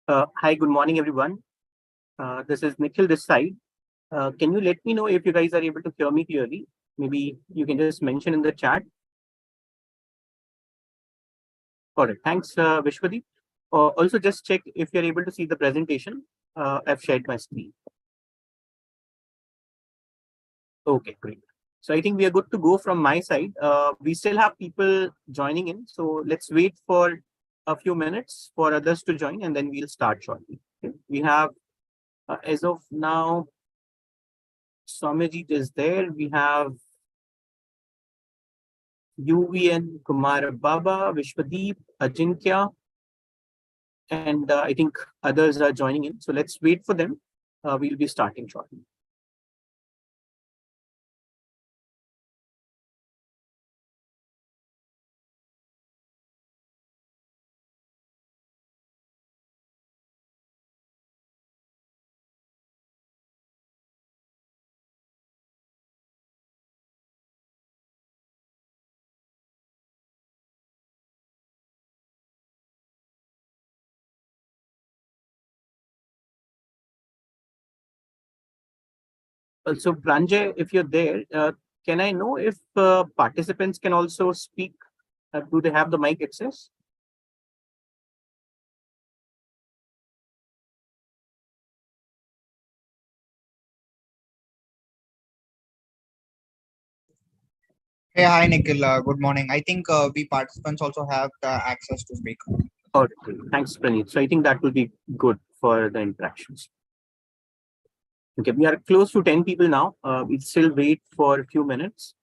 Hi, good morning, everyone. This is Nikhil this side. Can you let me know if you guys are able to hear me clearly? Maybe you can just mention in the chat. Got it. Thanks, Vishwadeep. Also, just check if you're able to see the presentation. I've shared my screen. Okay, great. So I think we are good to go from my side. We still have people joining in, so let's wait for a few minutes for others to join, and then we'll start shortly. Okay? We have, as of now, Swamijit is there. We have UVN, Kumar Baba, Vishwadeep, Ajinkya, and I think others are joining in. So let's wait for them. We'll be starting shortly. Also, Pranjay, if you're there, can I know if participants can also speak? Do they have the mic access? Hey, hi Nikhil. Good morning. I think we participants also have the access to speak. Oh, thanks, Praneet. So I think that will be good for the interactions. Okay, we are close to 10 people now. We'll still wait for a few minutes.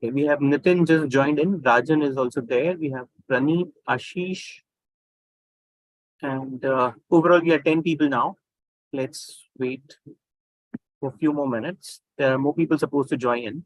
Okay, we have Nitin just joined in. Rajan is also there. We have Praneet, Ashish, and overall we are 10 people now. Let's wait for a few more minutes. There are more people supposed to join in.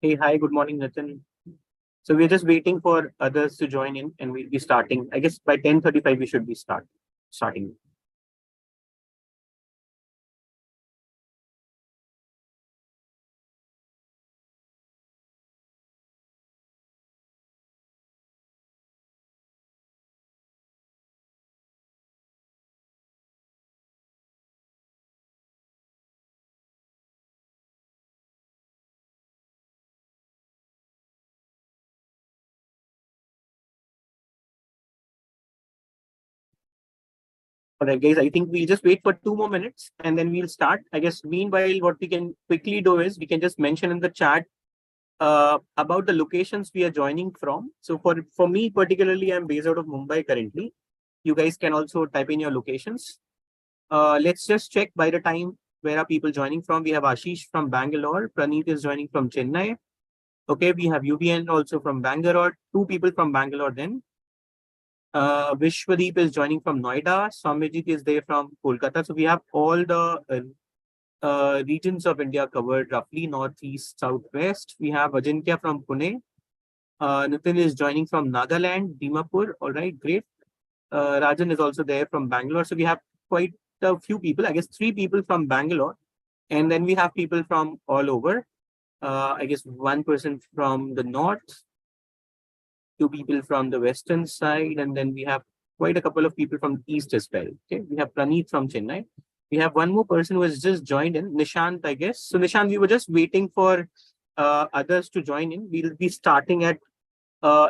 Hey, hi, good morning, Nitin. So we're just waiting for others to join in, and we'll be starting. I guess by 10:35 we should be starting. All right, guys, I think we'll just wait for 2 more minutes and then we'll start. I guess meanwhile, what we can quickly do is we can just mention in the chat about the locations we are joining from. So for me particularly, I'm based out of Mumbai currently. You guys can also type in your locations. Let's just check by the time where are people joining from. We have Ashish from Bangalore. Praneet is joining from Chennai. Okay, we have UBN also from Bangalore. 2 people from Bangalore then. Vishwadeep is joining from Noida. Swamijit is there from Kolkata. So we have all the regions of India covered roughly, northeast, southwest. We have Ajinkya from Pune. Nitin is joining from Nagaland, Dimapur. All right, great. Rajan is also there from Bangalore. So we have quite a few people, I guess 3 people from Bangalore. And then we have people from all over. I guess 1 person from the north, 2 people from the western side, and then we have quite a couple of people from the east as well. Okay, we have Praneet from Chennai. We have 1 more person who has just joined in, Nishant, I guess. So Nishant, we were just waiting for others to join in. We'll be starting at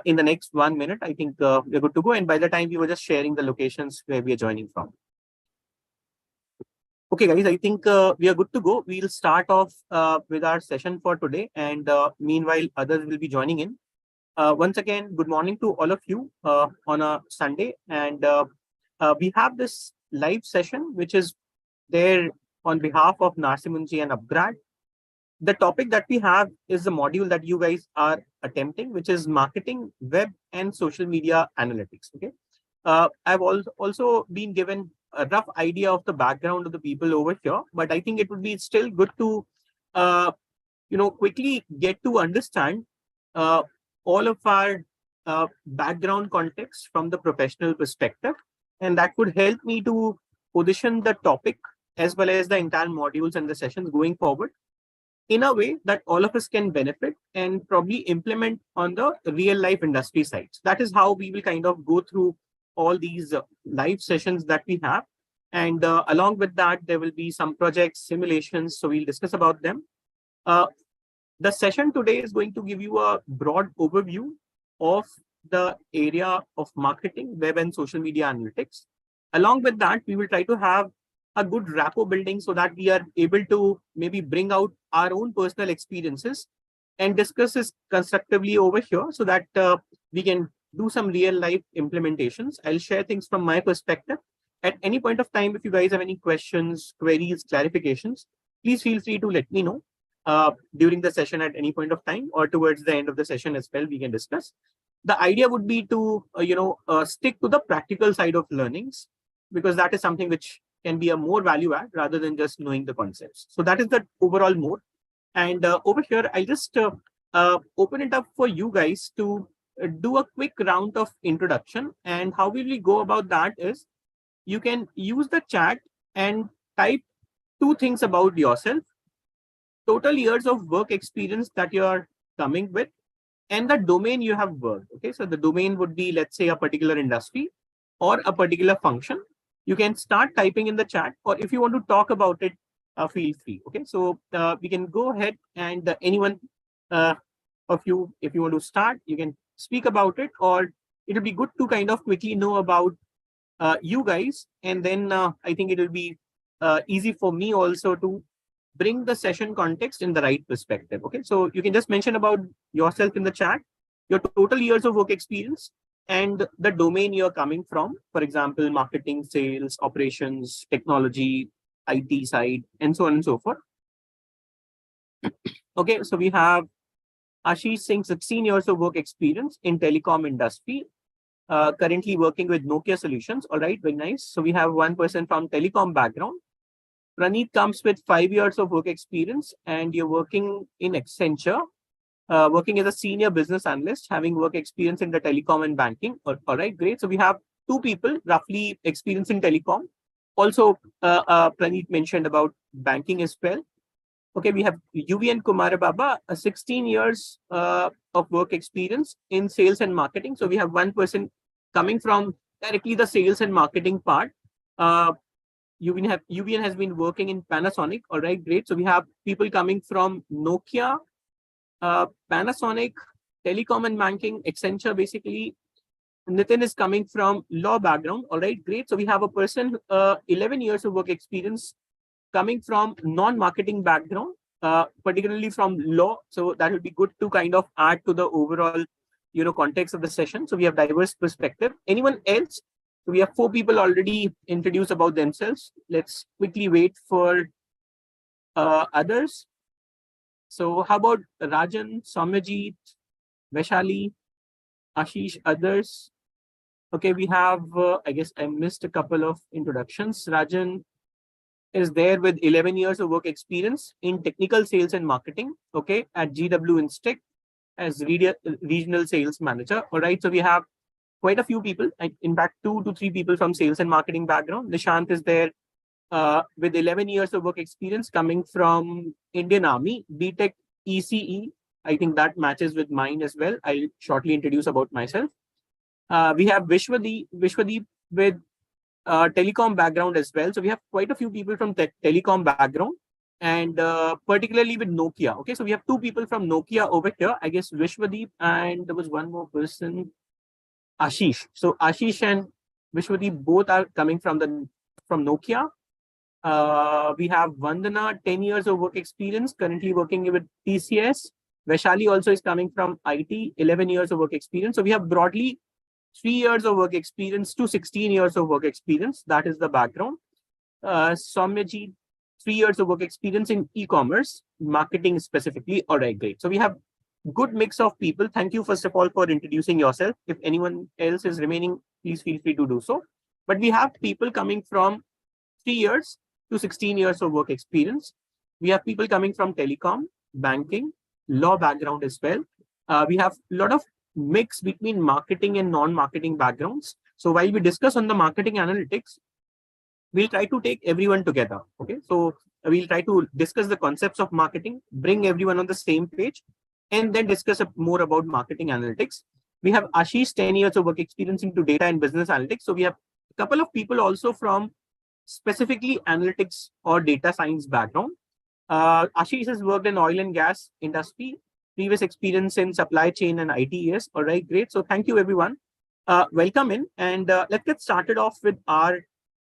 in the next 1 minute. I think we're good to go. And by the time we were just sharing the locations where we are joining from. Okay, guys, I think we are good to go. We'll start off with our session for today. And meanwhile, others will be joining in. Once again, good morning to all of you on a Sunday. And we have this live session, which is there on behalf of Narsimunji and Abgrad. The topic that we have is the module that you guys are attempting, which is marketing, web, and social media analytics. Okay. I've also been given a rough idea of the background of the people over here, but I think it would be still good to, quickly get to understand all of our background context from the professional perspective. And that would help me to position the topic as well as the entire modules and the sessions going forward in a way that all of us can benefit and probably implement on the real life industry sites. That is how we will kind of go through all these live sessions that we have. And along with that, there will be some projects, simulations. So we'll discuss about them. The session today is going to give you a broad overview of the area of marketing, web, and social media analytics. Along with that, we will try to have a good rapport building so that we are able to maybe bring out our own personal experiences and discuss this constructively over here so that we can do some real life implementations. I'll share things from my perspective. At any point of time, if you guys have any questions, queries, clarifications, please feel free to let me know during the session at any point of time or towards the end of the session as well, we can discuss. The idea would be to, stick to the practical side of learnings, because that is something which can be a more value add rather than just knowing the concepts. So that is the overall mode. And over here, I'll just open it up for you guys to do a quick round of introduction. And how will we go about that is you can use the chat and type 2 things about yourself, total years of work experience that you are coming with, and the domain you have worked. Okay, so the domain would be, let's say, a particular industry or a particular function. You can start typing in the chat, or if you want to talk about it, feel free. Okay, so we can go ahead and anyone of you, if you want to start, you can speak about it, or it'll be good to kind of quickly know about you guys. And then I think it will be easy for me also to bring the session context in the right perspective. Okay, so you can just mention about yourself in the chat, your total years of work experience, and the domain you're coming from. For example, marketing, sales, operations, technology, IT side, and so on and so forth. Okay, so we have Ashish Singh, 16 years of work experience in telecom industry, currently working with Nokia Solutions. All right, very nice. So we have one person from telecom background. Praneet comes with 5 years of work experience, and you're working in Accenture, working as a senior business analyst, having work experience in the telecom and banking. All right, great. So we have 2 people roughly experience in telecom. Also, Praneet mentioned about banking as well. Okay, we have UVN Kumar Baba, 16 years of work experience in sales and marketing. So we have one person coming from directly the sales and marketing part. UVN has been working in Panasonic. All right, great. So we have people coming from Nokia, Panasonic, telecom and banking, Accenture basically. Nitin is coming from law background. All right, great. So we have a person, 11 years of work experience coming from non-marketing background, particularly from law. So that will be good to kind of add to the overall, context of the session. So we have diverse perspective. Anyone else? So we have 4 people already introduced about themselves. Let's quickly wait for others. So how about Rajan, Soumyajit, Vaishali, Ashish, others? Okay, we have, I guess I missed a couple of introductions. Rajan is there with 11 years of work experience in technical sales and marketing, okay, at GW Instech as regional sales manager. All right, so we have quite a few people, in fact, 2 to 3 people from sales and marketing background. Nishant is there with 11 years of work experience coming from Indian Army, BTech ECE. I think that matches with mine as well. I'll shortly introduce about myself. We have Vishwadeep with telecom background as well. So we have quite a few people from telecom background. and particularly with Nokia. Okay, so we have two people from Nokia over here. I guess Vishwadeep and there was one more person, Ashish. So Ashish and Vishwadeep both are coming from Nokia. We have Vandana, 10 years of work experience, currently working with TCS. Vaishali also is coming from IT, 11 years of work experience. So we have broadly 3 years of work experience to 16 years of work experience. That is the background. Soumyaji, 3 years of work experience in e-commerce, marketing specifically. All right, great. So we have good mix of people. Thank you, first of all, for introducing yourself. If anyone else is remaining, please feel free to do so. But we have people coming from 3 years to 16 years of work experience. We have people coming from telecom, banking, law background as well. We have a lot of mix between marketing and non-marketing backgrounds. So while we discuss on the marketing analytics, we'll try to take everyone together. Okay, so we'll try to discuss the concepts of marketing, bring everyone on the same page, and then discuss more about marketing analytics. We have Ashish, 10 years of work experience into data and business analytics. So we have a couple of people also from specifically analytics or data science background. Ashish has worked in oil and gas industry, previous experience in supply chain and ITES. All right, great. So thank you, everyone. Welcome in, and let's get started off with our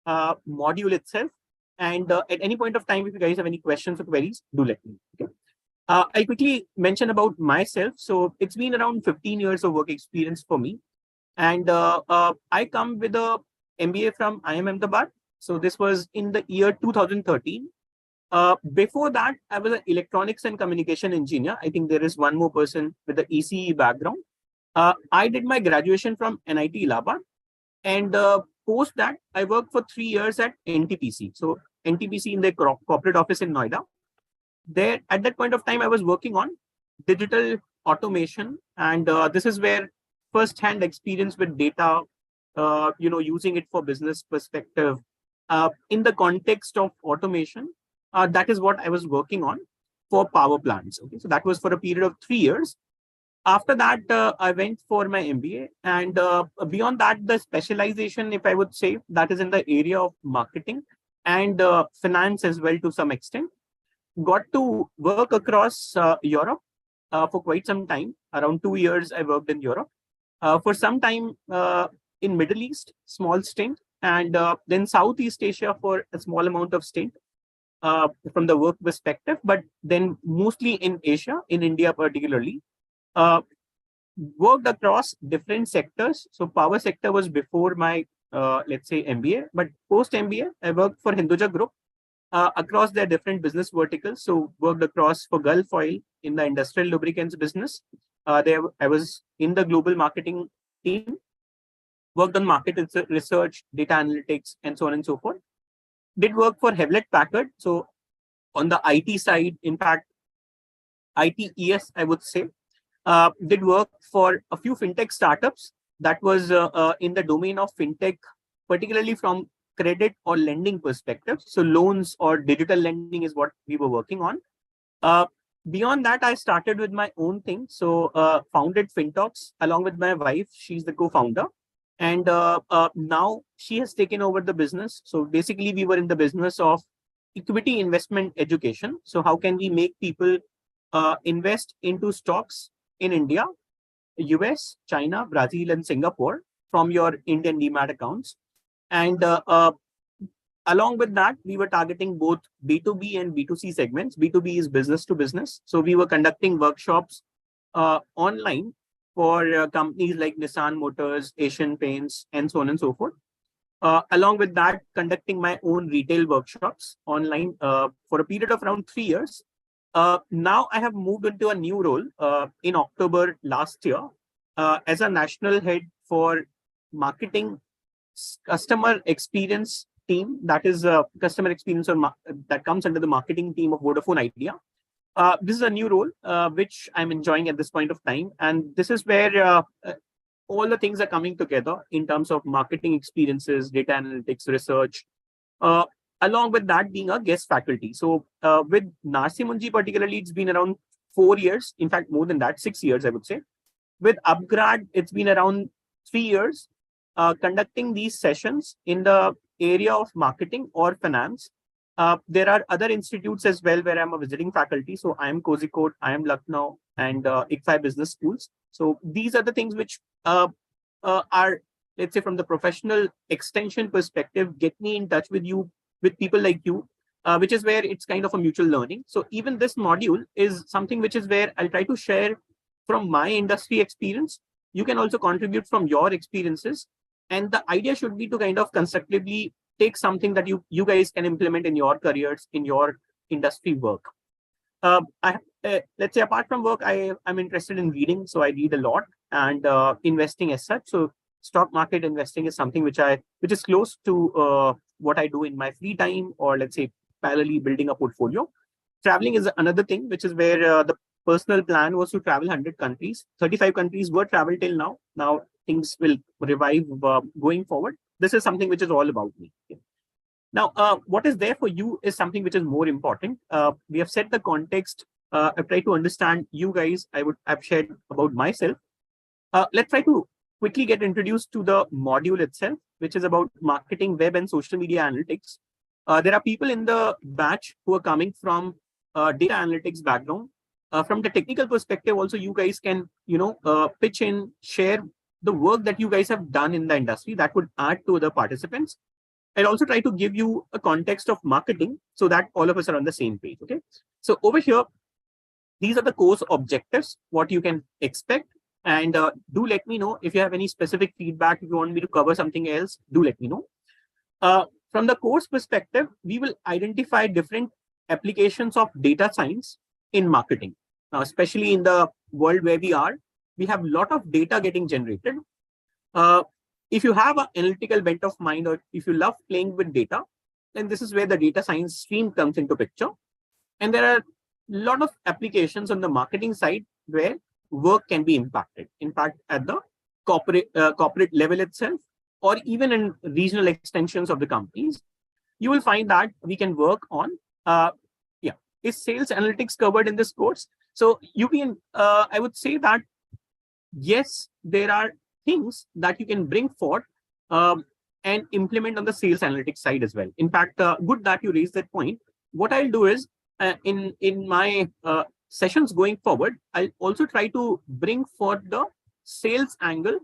module itself. And at any point of time, if you guys have any questions or queries, do let me know. Okay. I'll quickly mention about myself. So it's been around 15 years of work experience for me. And I come with a MBA from IIM Ahmedabad. So this was in the year 2013. Before that, I was an electronics and communication engineer. I think there is one more person with the ECE background. I did my graduation from NIT Allahabad. And post that, I worked for 3 years at NTPC. So NTPC in their corporate office in Noida. There, at that point of time, I was working on digital automation. And this is where first-hand experience with data, using it for business perspective. In the context of automation, that is what I was working on for power plants. Okay, so that was for a period of 3 years. After that, I went for my MBA, and beyond that, the specialization, if I would say, that is in the area of marketing and finance as well to some extent. Got to work across Europe for quite some time. Around 2 years, I worked in Europe. For some time in Middle East, small stint, and then Southeast Asia for a small amount of stint from the work perspective, but then mostly in Asia, in India particularly. Worked across different sectors. So power sector was before my, let's say, MBA, but post MBA, I worked for Hinduja Group across their different business verticals. So worked across for Gulf Oil in the industrial lubricants business. There I was in the global marketing team, worked on market research, data analytics, and so on and so forth. Did work for Hewlett Packard. So on the IT side, in fact, ITES, I would say. Did work for a few fintech startups that was in the domain of fintech, particularly from credit or lending perspective. So loans or digital lending is what we were working on. Beyond that, I started with my own thing. So founded FinTalks along with my wife. She's the co-founder. And now she has taken over the business. So basically, we were in the business of equity investment education. So how can we make people invest into stocks in India, US, China, Brazil, and Singapore from your Indian demat accounts. And along with that, we were targeting both B2B and B2C segments. B2B is business to business. So we were conducting workshops online for companies like Nissan Motors, Asian Paints, and so on and so forth. Along with that, conducting my own retail workshops online for a period of around 3 years. Now I have moved into a new role in October last year as a national head for marketing customer experience team. That is customer experience that comes under the marketing team of Vodafone Idea. This is a new role which I'm enjoying at this point of time. And this is where all the things are coming together in terms of marketing experiences, data analytics, research, along with that being a guest faculty. So with Narsi Munji particularly, it's been around 4 years. In fact, more than that, 6 years, I would say. With Upgrad, it's been around 3 years conducting these sessions in the area of marketing or finance. There are other institutes as well where I'm a visiting faculty. So I am Kozhikode, I am Lucknow, and ICFI Business Schools. So these are the things which are, let's say, from the professional extension perspective, get me in touch with you, with people like you, which is where it's kind of a mutual learning. So even this module is something which is where I'll try to share from my industry experience. You can also contribute from your experiences. And the idea should be to kind of constructively take something that you guys can implement in your careers, in your industry work. Let's say apart from work, I'm interested in reading, so I read a lot, and investing as such. So stock market investing is something which is close to what I do in my free time, or let's say parallelly building a portfolio. Traveling is another thing, which is where the personal plan was to travel 100 countries. 35 countries were traveled till now. Now things will revive going forward. This is something which is all about me. Now, what is there for you is something which is more important. We have set the context. I've tried to understand you guys. I've shared about myself. Let's try to quickly get introduced to the module itself, which is about marketing, web, and social media analytics. There are people in the batch who are coming from data analytics background. From the technical perspective, also you guys can, pitch in, share the work that you guys have done in the industry that would add to the participants. I'll also try to give you a context of marketing so that all of us are on the same page. Okay. So over here, these are the course objectives, what you can expect. And do let me know if you have any specific feedback. If you want me to cover something else, do let me know. From the course perspective, we will identify different applications of data science in marketing. Now, especially in the world where we are, we have a lot of data getting generated. If you have an analytical bent of mind, or if you love playing with data, then this is where the data science stream comes into picture. And there are a lot of applications on the marketing side where work can be impacted. In fact, at the corporate level itself, or even in regional extensions of the companies, you will find that we can work on, is sales analytics covered in this course? So you can, I would say that, yes, there are things that you can bring forth and implement on the sales analytics side as well. In fact, good that you raised that point. What I'll do is, in my sessions going forward, I'll also try to bring forth the sales angle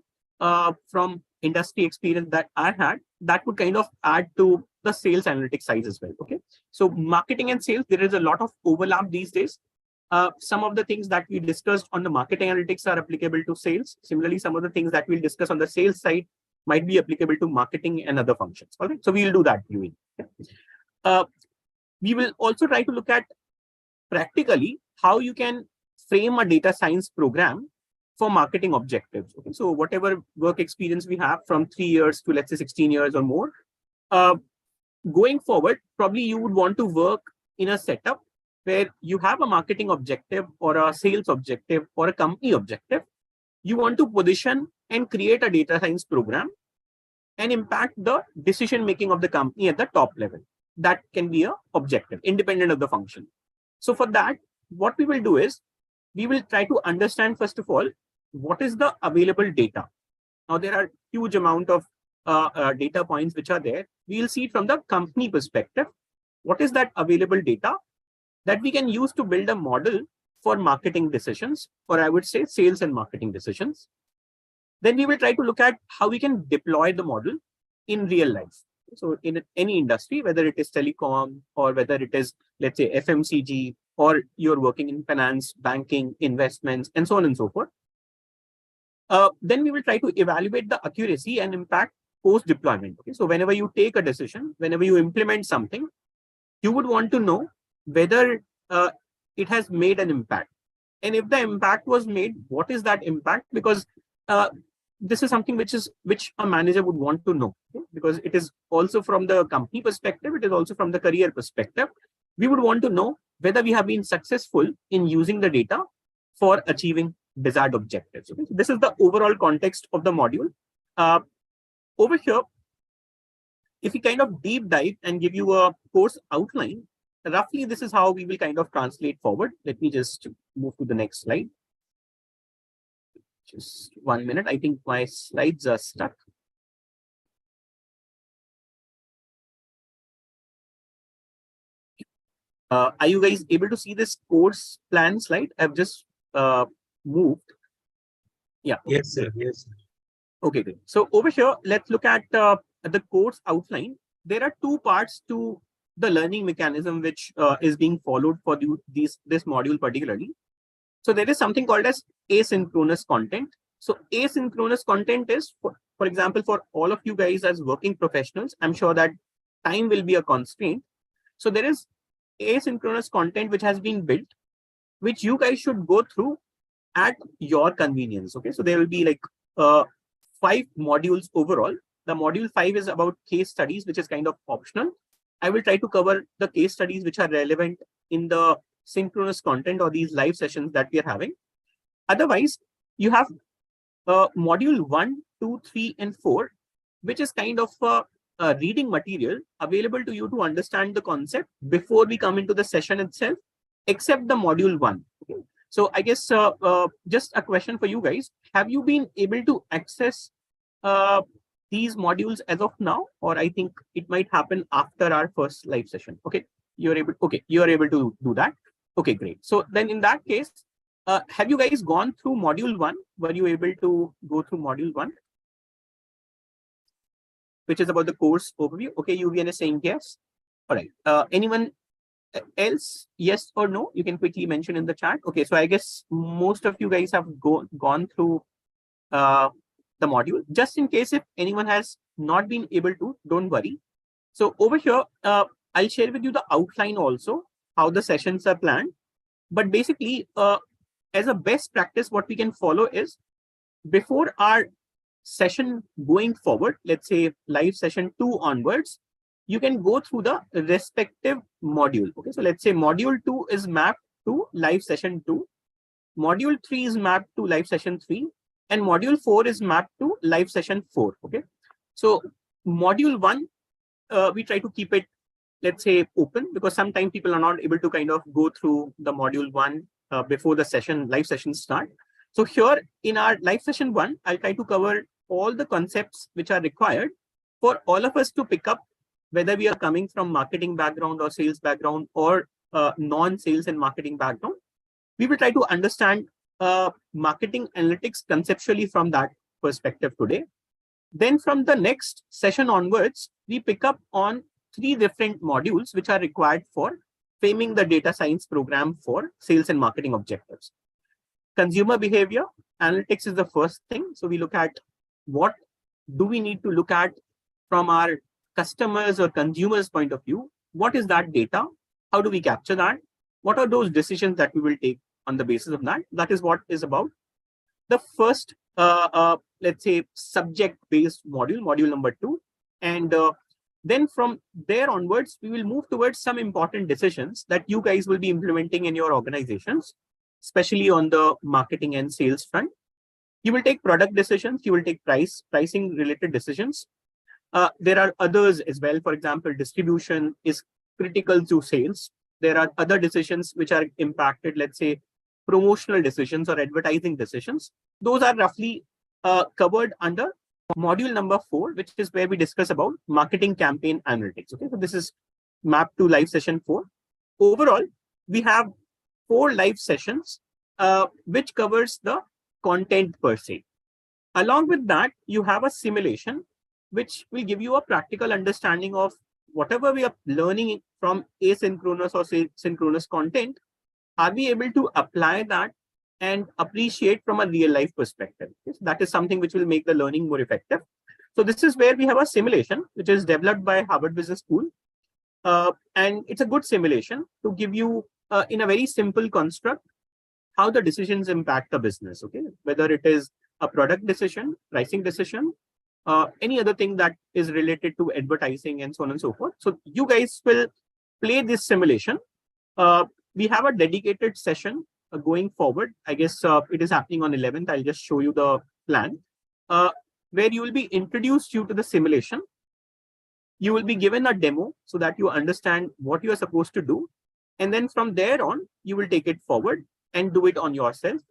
from industry experience that I had, that would kind of add to the sales analytics side as well. Okay, so marketing and sales, there is a lot of overlap these days. Some of the things that we discussed on the marketing analytics are applicable to sales. Similarly, some of the things that we'll discuss on the sales side might be applicable to marketing and other functions. All right, so we'll do that viewing. We will also try to look at practically how you can frame a data science program for marketing objectives. Okay, so whatever work experience we have from 3 years to, let's say, 16 years or more, going forward, probably you would want to work in a setup where you have a marketing objective or a sales objective or a company objective. You want to position and create a data science program and impact the decision making of the company at the top level. That can be an objective independent of the function. So for that, what we will do is, we will try to understand, first of all, what is the available data. Now, there are huge amount of data points which are there. We will see it from the company perspective. What is that available data that we can use to build a model for marketing decisions, or I would say sales and marketing decisions. Then we will try to look at how we can deploy the model in real life. So in any industry, whether it is telecom or whether it is, let's say, FMCG, or you're working in finance, banking, investments, and so on and so forth. Then we will try to evaluate the accuracy and impact post-deployment. Okay, so whenever you take a decision, whenever you implement something, you would want to know whether it has made an impact. And if the impact was made, what is that impact? Because this is something which a manager would want to know, okay? Because it is also from the company perspective, it is also from the career perspective. We would want to know whether we have been successful in using the data for achieving desired objectives. Okay? So this is the overall context of the module. Over here, if we kind of deep dive and give you a course outline, roughly this is how we will kind of translate forward. Let me just move to the next slide. Just 1 minute. I think my slides are stuck. Are you guys able to see this course plan slide? I've just moved. Yeah. Yes, sir. Yes, sir. Okay, good. So over here, let's look at the course outline. There are two parts to the learning mechanism which is being followed for this module particularly. So there is something called as asynchronous content. So asynchronous content is, for example, for all of you guys as working professionals, I'm sure that time will be a constraint. So there is asynchronous content which has been built, which you guys should go through at your convenience. Okay, so there will be like 5 modules overall. The module 5 is about case studies, which is kind of optional. I will try to cover the case studies which are relevant in the synchronous content or these live sessions that we are having. Otherwise, you have module 1, 2, 3, and 4, which is kind of a reading material available to you to understand the concept before we come into the session itself, except the module 1. Okay? So I guess just a question for you guys. Have you been able to access these modules as of now? Or I think it might happen after our first live session. Okay, you're able to do that. Okay, great. So then in that case, have you guys gone through module 1? Were you able to go through module 1? Which is about the course overview. Okay, UVN is saying yes. All right. Anyone else, yes or no? You can quickly mention in the chat. Okay, so I guess most of you guys have gone through the module. Just in case if anyone has not been able to, don't worry. So over here, I'll share with you the outline also, how the sessions are planned. But basically, as a best practice, what we can follow is before our session going forward, let's say live session 2 onwards, you can go through the respective module. Okay, so let's say module 2 is mapped to live session 2, module 3 is mapped to live session 3, and module 4 is mapped to live session 4. Okay, so module 1, we try to keep it, let's say, open, because sometimes people are not able to kind of go through the module 1 before the live session start. So here in our live session 1, I'll try to cover all the concepts which are required for all of us to pick up, whether we are coming from marketing background or sales background or non-sales and marketing background. We will try to understand marketing analytics conceptually from that perspective today. Then from the next session onwards, we pick up on 3 different modules which are required for framing the data science program for sales and marketing objectives. Consumer behavior analytics is the first thing. So we look at what do we need to look at from our customers or consumers' point of view. What is that data? How do we capture that? What are those decisions that we will take on the basis of that? That is what is about the first, let's say, subject-based module, module number 2. And then from there onwards, we will move towards some important decisions that you guys will be implementing in your organizations, especially on the marketing and sales front. You will take product decisions, you will take pricing related decisions. There are others as well. For example, distribution is critical to sales. There are other decisions which are impacted, let's say, promotional decisions or advertising decisions. Those are roughly covered under module number 4, which is where we discuss about marketing campaign analytics. Okay, so this is mapped to live session 4. Overall, we have 4 live sessions, which covers the content per se. Along with that, you have a simulation, which will give you a practical understanding of whatever we are learning from asynchronous or synchronous content. Are we able to apply that and appreciate from a real life perspective? Okay, so that is something which will make the learning more effective. So this is where we have a simulation, which is developed by Harvard Business School. And it's a good simulation to give you, in a very simple construct, how the decisions impact the business. Okay, whether it is a product decision, pricing decision, any other thing that is related to advertising and so on and so forth. So you guys will play this simulation. We have a dedicated session going forward. I guess it is happening on 11th. I'll just show you the plan, where you will be introduced to the simulation. You will be given a demo so that you understand what you are supposed to do. And then from there on, you will take it forward and do it on yourself.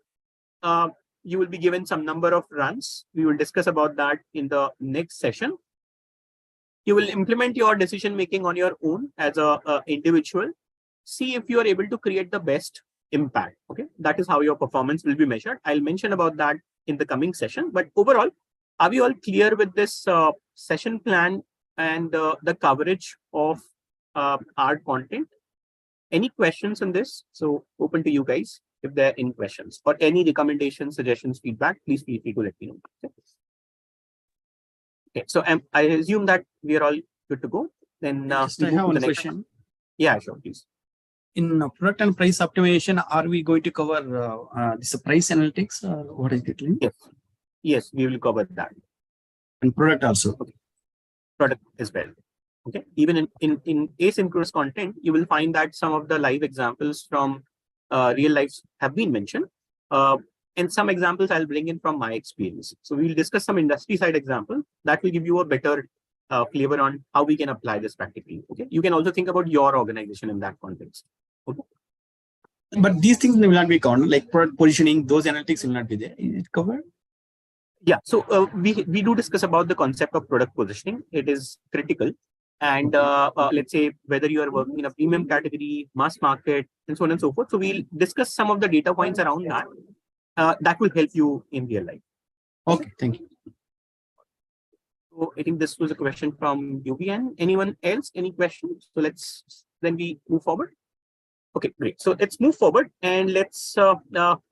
You will be given some number of runs. We will discuss about that in the next session. You will implement your decision making on your own as a individual. see if you are able to create the best impact. Okay, that is how your performance will be measured. I'll mention about that in the coming session. But overall, are we all clear with this session plan and the coverage of our content? Any questions on this? So open to you guys. If there are any questions or any recommendations, suggestions, feedback, please feel free to let me know. Okay, so I assume that we are all good to go. Then Just I have one question. Yeah, sure, please. In product and price optimization, are we going to cover this price analytics or what is it? Yes, yes, we will cover that. And product also. Okay. Product as well. Okay, even in asynchronous content, you will find that some of the live examples from real lives have been mentioned. And some examples I'll bring in from my experience. So we'll discuss some industry side example that will give you a better flavor on how we can apply this practically. Okay, you can also think about your organization in that context. Okay. But these things will not be covered, like product positioning, those analytics will not be there. Is it covered? Yeah, so we do discuss about the concept of product positioning. It is critical. And let's say whether you are working in a premium category, mass market, and so on and so forth. So we'll discuss some of the data points around that. That will help you in real life. Okay, thank you. So I think this was a question from UBN. Anyone else? Any questions? So then we move forward. Okay, great. So let's move forward and let's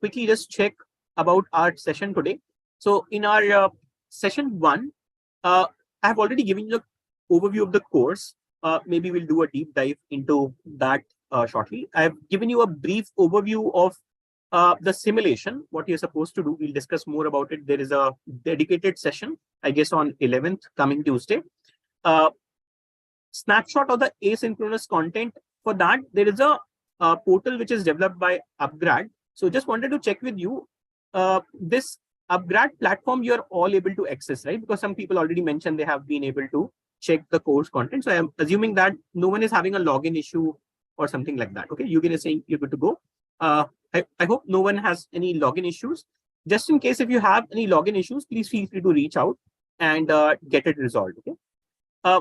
quickly just check about our session today. So in our session 1, I have already given you overview of the course. Maybe we'll do a deep dive into that shortly. I've given you a brief overview of the simulation, what you're supposed to do. We'll discuss more about it. There is a dedicated session, I guess, on 11th, coming Tuesday. Snapshot of the asynchronous content. For that, there is a portal which is developed by Upgrad. So just wanted to check with you, this Upgrad platform, you're all able to access, right? Because some people already mentioned they have been able to check the course content. So I'm assuming that no one is having a login issue or something like that. Okay, Yugen is saying you're good to go. I hope no one has any login issues. Just in case if you have any login issues, please feel free to reach out and get it resolved. Okay.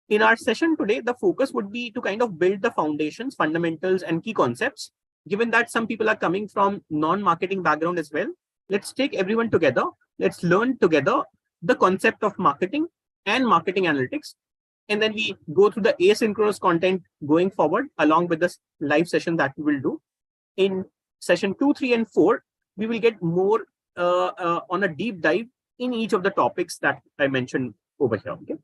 In our session today, the focus would be to kind of build the foundations, fundamentals, and key concepts. Given that some people are coming from non-marketing background as well, let's take everyone together. Let's learn together the concept of marketing and marketing analytics. And then we go through the asynchronous content going forward, along with this live session that we will do. In session 2, 3, and 4, we will get more on a deep dive in each of the topics that I mentioned over here. Okay.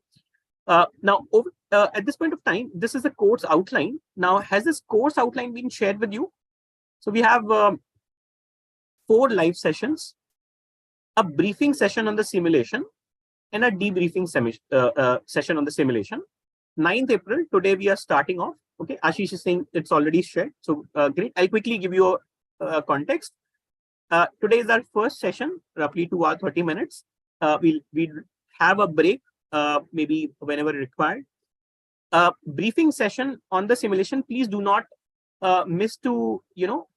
Now, at this point of time, this is the course outline. Now, has this course outline been shared with you? So we have 4 live sessions, a briefing session on the simulation, and a debriefing session on the simulation. 9th April, today we are starting off. Okay, Ashish is saying it's already shared. So great. I'll quickly give you a context. Today is our first session, roughly 2 hours, 30 minutes. We'll have a break, maybe whenever required. Briefing session on the simulation. Please do not miss to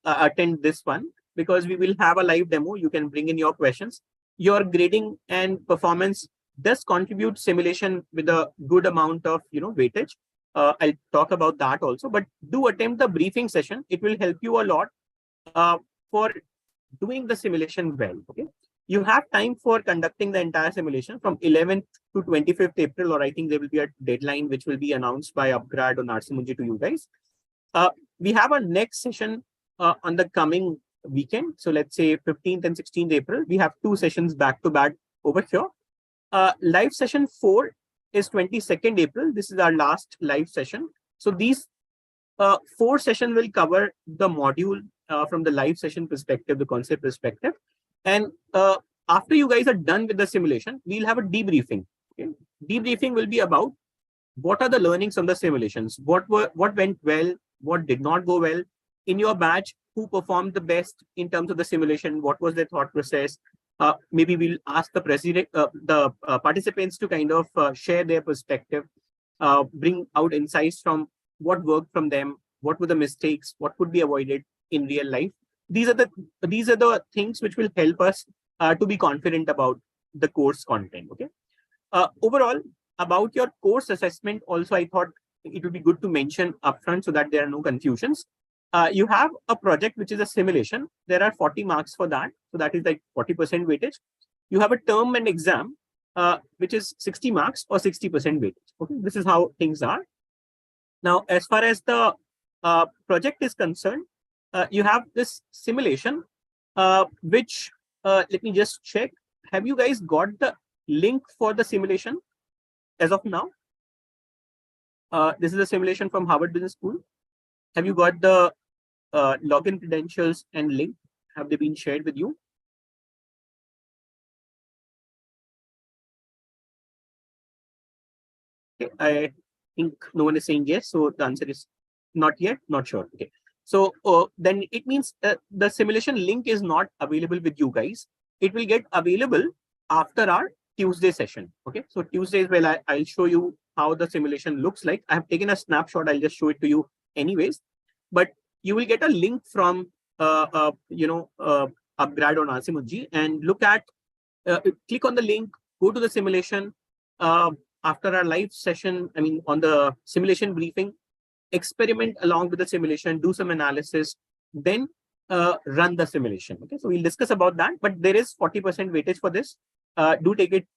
attend this one, because we will have a live demo. You can bring in your questions. Your grading and performance does contribute simulation with a good amount of weightage. I'll talk about that also, but do attempt the briefing session. It will help you a lot for doing the simulation well. Okay, you have time for conducting the entire simulation from 11th to 25th April, or I think there will be a deadline which will be announced by Upgrad or Narsimunji to you guys. We have a next session on the coming weekend. So let's say 15th and 16th April, we have 2 sessions back to back over here. Live session 4 is 22nd April. This is our last live session. So these 4 sessions will cover the module from the live session perspective, the concept perspective. And after you guys are done with the simulation, we'll have a debriefing. Okay? Debriefing will be about what are the learnings from the simulations, what went well, what did not go well in your batch, who performed the best in terms of the simulation, what was their thought process. Maybe we'll ask the participants to kind of share their perspective, bring out insights from what worked from them, what were the mistakes, what could be avoided in real life. These are the things which will help us to be confident about the course content. Okay. Overall, about your course assessment, also I thought it would be good to mention upfront so that there are no confusions. You have a project which is a simulation. There are 40 marks for that. So that is like 40% weightage. You have a term and exam, which is 60 marks or 60% weightage. Okay, this is how things are. Now, as far as the project is concerned, you have this simulation, which let me just check. Have you guys got the link for the simulation as of now? This is a simulation from Harvard Business School. Have you got the login credentials and link? Have they been shared with you? Okay, I think no one is saying yes. So the answer is not yet, not sure. Okay. So then it means the simulation link is not available with you guys. It will get available after our Tuesday session. Okay. So Tuesday is where I'll show you how the simulation looks like. I have taken a snapshot. I'll just show it to you anyways. But you will get a link from Upgrad on Asimuji and look at, click on the link, go to the simulation. After our live session, I mean, on the simulation briefing, experiment along with the simulation, do some analysis, then run the simulation. Okay, so we'll discuss about that, but there is 40% weightage for this. Do take it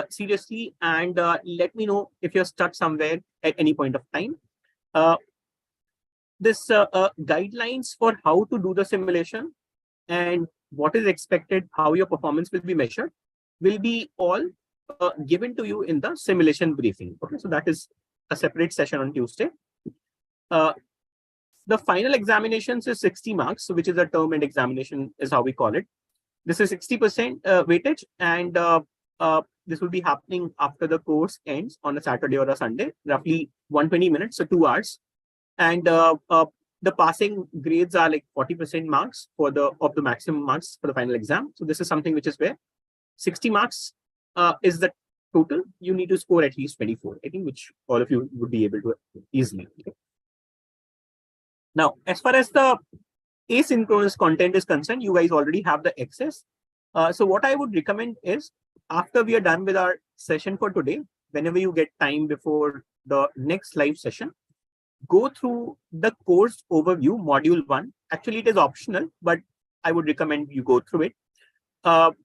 seriously and let me know if you're stuck somewhere at any point of time. This guidelines for how to do the simulation and what is expected, how your performance will be measured, will be all given to you in the simulation briefing. Okay, so that is a separate session on Tuesday. The final examinations is 60 marks, which is a term and examination is how we call it. This is 60% weightage, and this will be happening after the course ends on a Saturday or a Sunday, roughly 120 minutes, so 2 hours. And the passing grades are like 40% marks for the maximum marks for the final exam. So this is something which is where 60 marks is the total. You need to score at least 24, I think, which all of you would be able to easily. Now, as far as the asynchronous content is concerned, you guys already have the access. So what I would recommend is, after we are done with our session for today, whenever you get time before the next live session, go through the course overview, module 1. Actually, it is optional, but I would recommend you go through it,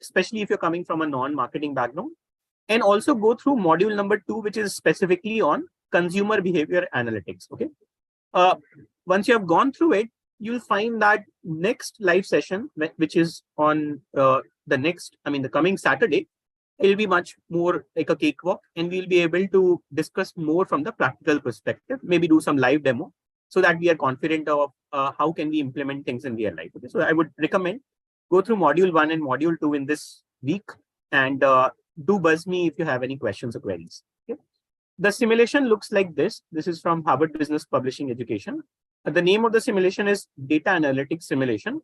especially if you're coming from a non-marketing background. And also go through module number 2, which is specifically on consumer behavior analytics. Okay. Once you have gone through it, you'll find that next live session, which is on the coming Saturday, it'll be much more like a cakewalk, and we'll be able to discuss more from the practical perspective, maybe do some live demo so that we are confident of how can we implement things in real life. Okay, so I would recommend go through module 1 and module 2 in this week, and do buzz me if you have any questions or queries. Okay? The simulation looks like this. This is from Harvard Business Publishing Education. The name of the simulation is Data Analytics Simulation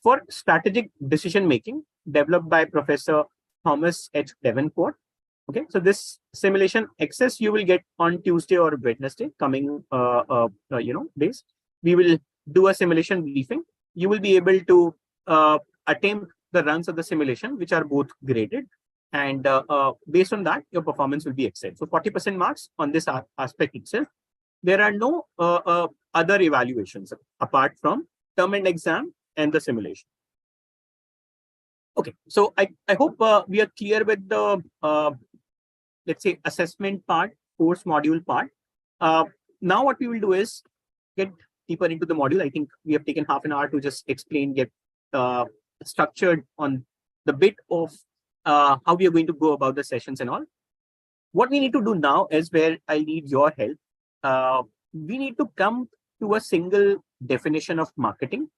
for Strategic Decision Making, developed by Professor Thomas H. Davenport. Okay, so this simulation access you will get on Tuesday or Wednesday coming days. We will do a simulation briefing. You will be able to attempt the runs of the simulation, which are both graded, and based on that, your performance will be excellent. So 40% marks on this aspect itself. There are no other evaluations apart from term and exam and the simulation. Okay, so I hope we are clear with the let's say assessment part, course module part. Now what we will do is get deeper into the module. I think we have taken half an hour to just explain, get structured on the bit of how we are going to go about the sessions and all. What we need to do now is where I need your help. We need to come to a single definition of marketing.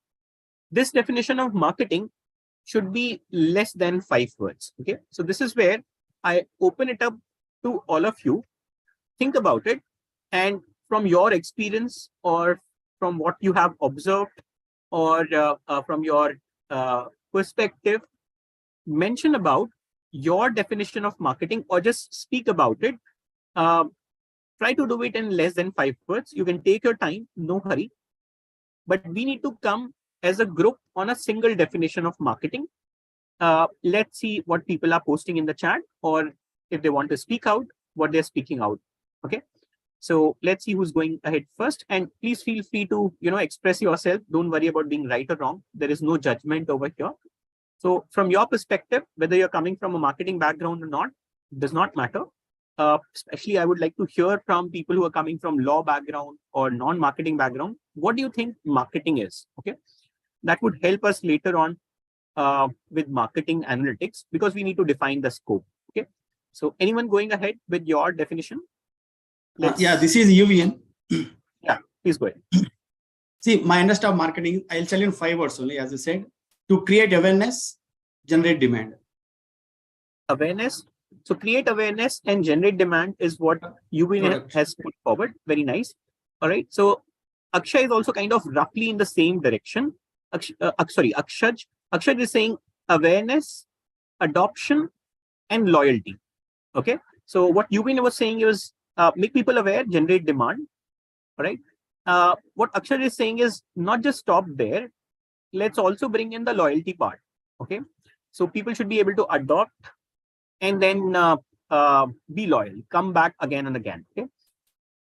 This definition of marketing should be less than 5 words. Okay, so this is where I open it up to all of you. Think about it, and from your experience or from what you have observed or from your perspective, mention about your definition of marketing or just speak about it. Try to do it in less than 5 words. You can take your time, no hurry. But we need to come as a group on a single definition of marketing. Let's see what people are posting in the chat, or if they want to speak out, what they're speaking out. Okay. So let's see who's going ahead first. And please feel free to, express yourself. Don't worry about being right or wrong. There is no judgment over here. So from your perspective, whether you're coming from a marketing background or not, does not matter. Especially, I would like to hear from people who are coming from law background or non-marketing background. What do you think marketing is? Okay, that would help us later on with marketing analytics, because we need to define the scope. Okay, so anyone going ahead with your definition? Yeah, this is UVN. Yeah, please go ahead. See, my understanding of marketing, I'll tell you in 5 words only, as you said: to create awareness, generate demand. Awareness. So create awareness and generate demand is what UVN has put forward. Very nice. All right. So Akshay is also kind of roughly in the same direction. Akshaj is saying awareness, adoption, and loyalty. Okay. So what UVN was saying is make people aware, generate demand. All right. What Akshay is saying is not just stop there. Let's also bring in the loyalty part. Okay. So people should be able to adopt and then be loyal, come back again and again. Okay.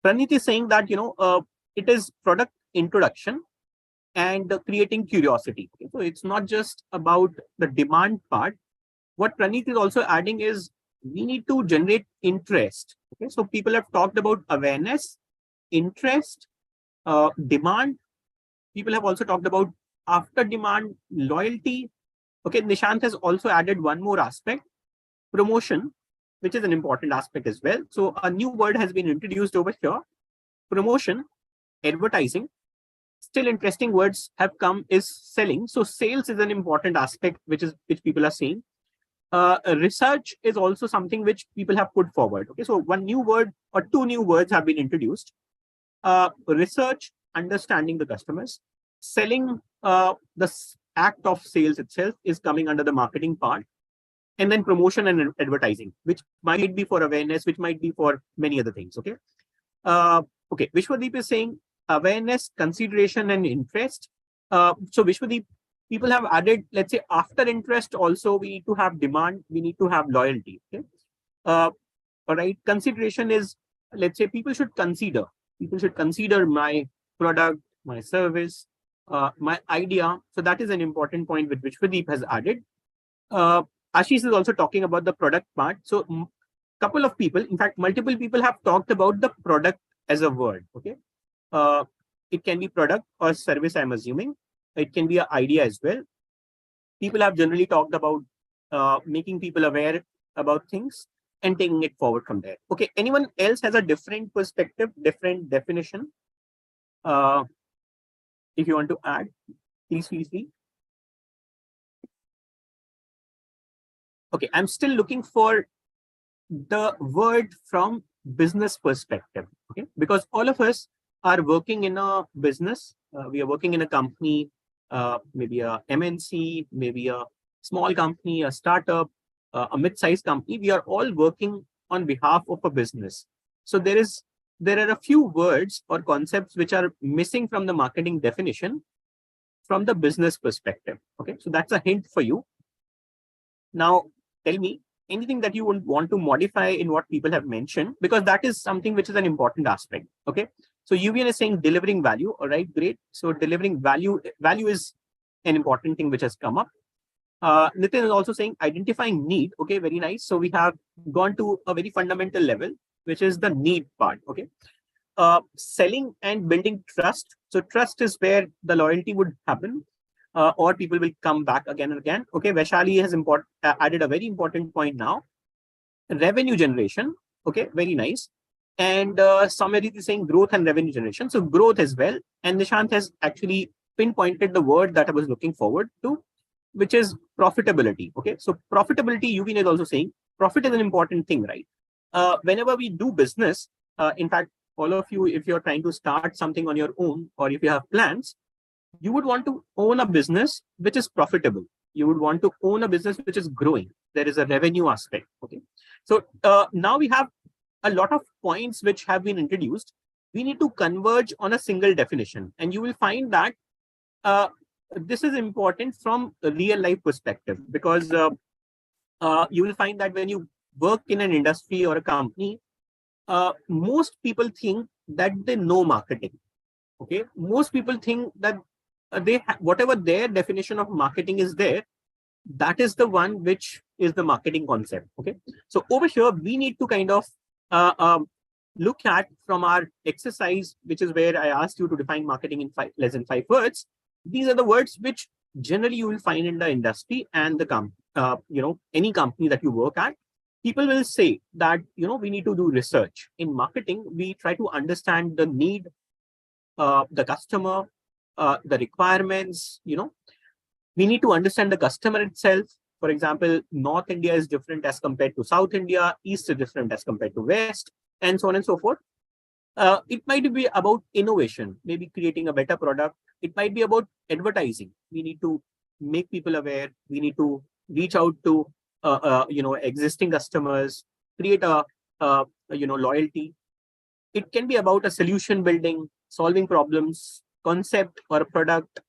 Praneeth is saying that, it is product introduction and creating curiosity. Okay? So it's not just about the demand part. What Praneeth is also adding is we need to generate interest. Okay. So people have talked about awareness, interest, demand. People have also talked about after demand, loyalty. Okay. Nishant has also added one more aspect, promotion, which is an important aspect as well. So a new word has been introduced over here, promotion, advertising. Still interesting words have come is selling. So sales is an important aspect, which people are saying. Research is also something which people have put forward. Okay, so one new word or two new words have been introduced. Research, understanding the customers. Selling, the act of sales itself is coming under the marketing part. And then promotion and advertising, which might be for awareness, which might be for many other things. Okay. Okay. Vishwadeep is saying awareness, consideration, and interest. So Vishwadeep, people have added, let's say, after interest also, we need to have demand, we need to have loyalty. Okay. All right. Consideration is, let's say, people should consider my product, my service, my idea. So that is an important point which Vishwadeep has added. Ashish is also talking about the product part. So couple of people, in fact, multiple people have talked about the product as a word. Okay. It can be product or service, I'm assuming. It can be an idea as well. People have generally talked about making people aware about things and taking it forward from there. Okay. Anyone else has a different perspective, different definition? If you want to add, please feel free. Okay, I'm still looking for the word from business perspective. Okay, because all of us are working in a business. We are working in a company, maybe a MNC, maybe a small company, a startup, a mid-sized company. We are all working on behalf of a business. So there are a few words or concepts which are missing from the marketing definition from the business perspective. Okay, so that's a hint for you. Now, tell me anything that you would want to modify in what people have mentioned, because that is something which is an important aspect. Okay. So UVN is saying delivering value. All right, great. So delivering value is an important thing which has come up. Nitin is also saying identifying need. Okay, very nice. So we have gone to a very fundamental level, which is the need part. Okay. Selling and building trust. So trust is where the loyalty would happen. Or people will come back again and again. Okay, Vaishali has added a very important point now. Revenue generation. Okay, very nice. And Saumya is saying growth and revenue generation. So growth as well. And Nishant has actually pinpointed the word that I was looking forward to, which is profitability. Okay, so profitability, Yuvin is also saying profit is an important thing, right? Whenever we do business, in fact, all of you, if you're trying to start something on your own, or if you have plans, you would want to own a business which is profitable. You would want to own a business which is growing. There is a revenue aspect. Okay. So now we have a lot of points which have been introduced. We need to converge on a single definition. And you will find that this is important from a real life perspective, because you will find that when you work in an industry or a company, most people think that they know marketing. Okay, most people think that whatever their definition of marketing is there, that is the one which is the marketing concept. Okay, so over here we need to kind of look at from our exercise, which is where I asked you to define marketing in less than 5 words. These are the words which generally you will find in the industry and the any company that you work at. People will say that we need to do research. In marketing, we try to understand the need, the customer, the requirements. We need to understand the customer itself. For example, North India is different as compared to South India, East is different as compared to West, and so on and so forth. It might be about innovation, maybe creating a better product. It might be about advertising. We need to make people aware. We need to reach out to existing customers, create a loyalty. It can be about a solution building, solving problems, concept or a product,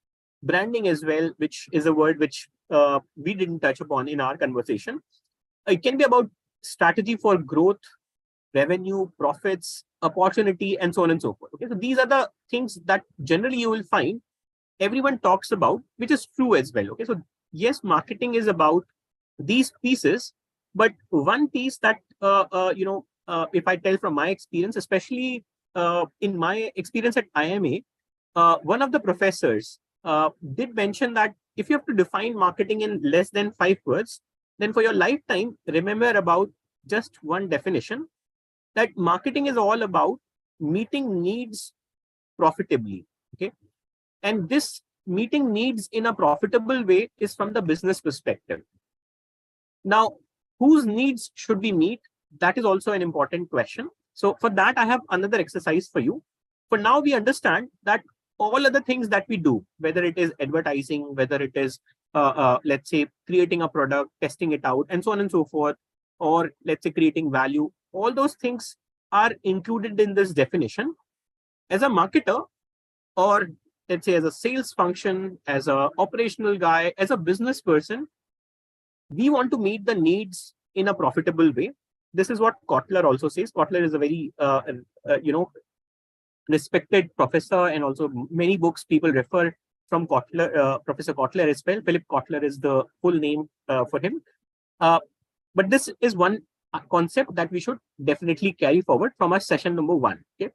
branding as well, which is a word which we didn't touch upon in our conversation. It can be about strategy for growth, revenue, profits, opportunity, and so on and so forth. Okay, so these are the things that generally you will find everyone talks about, which is true as well. Okay, so yes, marketing is about these pieces, but one piece that if I tell from my experience, especially in my experience at IMA, one of the professors did mention that if you have to define marketing in less than 5 words, then for your lifetime, remember about just one definition, that marketing is all about meeting needs profitably. Okay, and this meeting needs in a profitable way is from the business perspective. Now, whose needs should we meet? That is also an important question. So for that, I have another exercise for you. For now, we understand that all other things that we do, whether it is advertising, whether it is, let's say, creating a product, testing it out, and so on and so forth, or let's say creating value, all those things are included in this definition. As a marketer, or let's say as a sales function, as an operational guy, as a business person, we want to meet the needs in a profitable way. This is what Kotler also says. Kotler is a very, respected professor, and also many books people refer from Kotler, Professor Kotler as well. Philip Kotler is the full name for him. But this is one concept that we should definitely carry forward from our session number 1. Okay.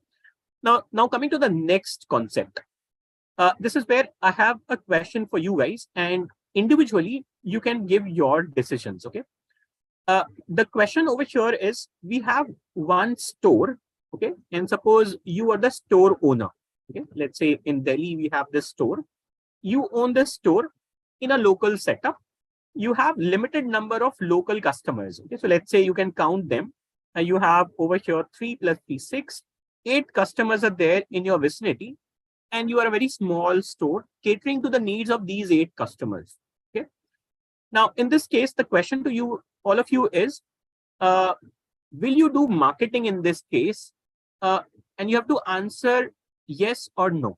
Now coming to the next concept. This is where I have a question for you guys, and individually you can give your decisions. Okay. The question over here is, we have one store. Okay, and suppose you are the store owner. Okay, let's say in Delhi we have this store. You own the store in a local setup. You have limited number of local customers. Okay, so let's say you can count them. You have over here 3 plus 3, 6, 8 customers are there in your vicinity, and you are a very small store catering to the needs of these 8 customers. Okay. Now, in this case, the question to you, all of you, is, will you do marketing in this case? And you have to answer yes or no.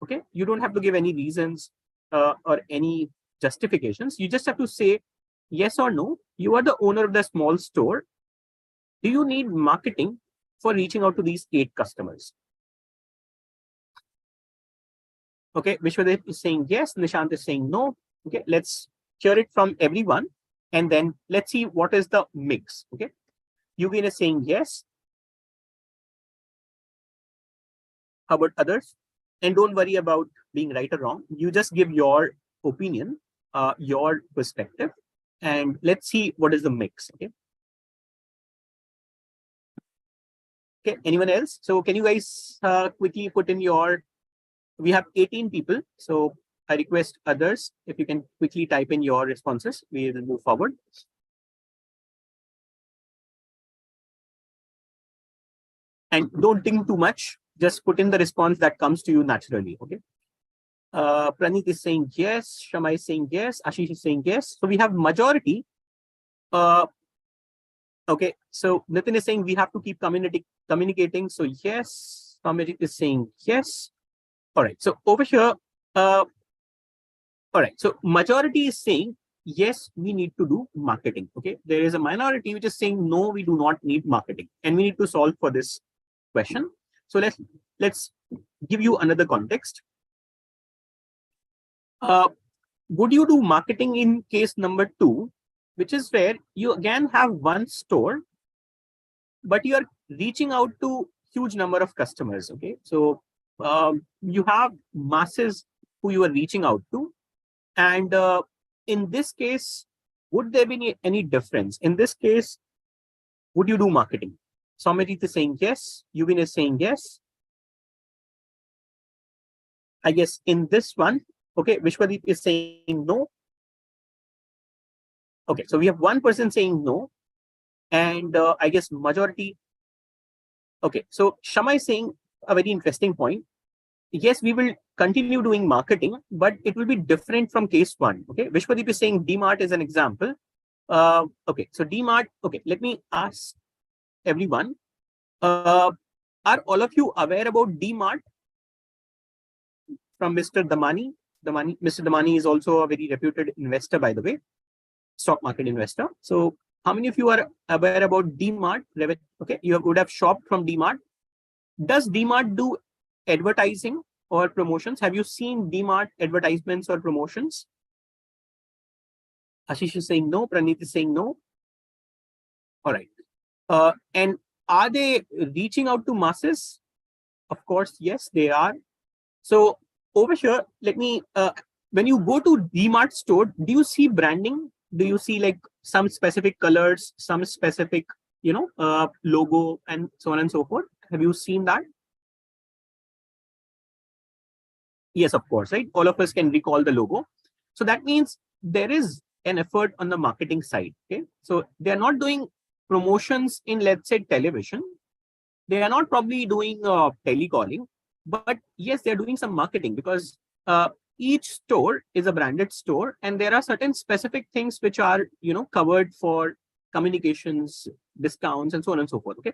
Okay, you don't have to give any reasons or any justifications. You just have to say yes or no. You are the owner of the small store. Do you need marketing for reaching out to these 8 customers? Okay, Vishwadev is saying yes, Nishant is saying no. Okay, let's hear it from everyone, and then let's see what is the mix. Okay, Eugene is saying yes. How about others? And don't worry about being right or wrong. You just give your opinion, your perspective, and let's see what is the mix. Okay. Okay. Anyone else? So can you guys quickly put in your? We have 18 people, so I request others if you can quickly type in your responses. We will move forward. And don't think too much. Just put in the response that comes to you naturally. Okay. Praneet is saying yes. Shama is saying yes. Ashish is saying yes. So we have majority. Okay. So Nitin is saying we have to keep communicating. So yes. Samajit is saying yes. All right. So over here. All right. So majority is saying yes, we need to do marketing. Okay, there is a minority which is saying no, we do not need marketing, and we need to solve for this question. So let's give you another context. Would you do marketing in case number 2, which is where you again have one store, but you are reaching out to huge number of customers? Okay, so you have masses who you are reaching out to, and in this case, would there be any difference? In this case, would you do marketing? Somebody is saying yes, Yuvin is saying yes. I guess in this one, okay, Vishwadeep is saying no. Okay, so we have one person saying no, and I guess majority. Okay, so Shama is saying a very interesting point. Yes, we will continue doing marketing, but it will be different from case 1. Okay, Vishwadeep is saying DMart is an example. Okay, so DMart. Okay, let me ask everyone. Are all of you aware about DMart? From Mr. Damani. Mr. Damani is also a very reputed investor, by the way, stock market investor. So how many of you are aware about DMart? Okay, you would have shopped from DMart. Does DMart do advertising or promotions? Have you seen DMart advertisements or promotions? Ashish is saying no. Praneeth is saying no. All right. And are they reaching out to masses? Of course, yes, they are. So over here, let me, when you go to DMart store, do you see branding? Do you see like some specific colors, some specific, logo and so on and so forth? Have you seen that? Yes, of course, right? All of us can recall the logo. So that means there is an effort on the marketing side. Okay, so they're not doing promotions in, let's say, television. They are not probably doing telecalling, but yes, they're doing some marketing, because each store is a branded store, and there are certain specific things which are covered for communications, discounts, and so on and so forth. Okay,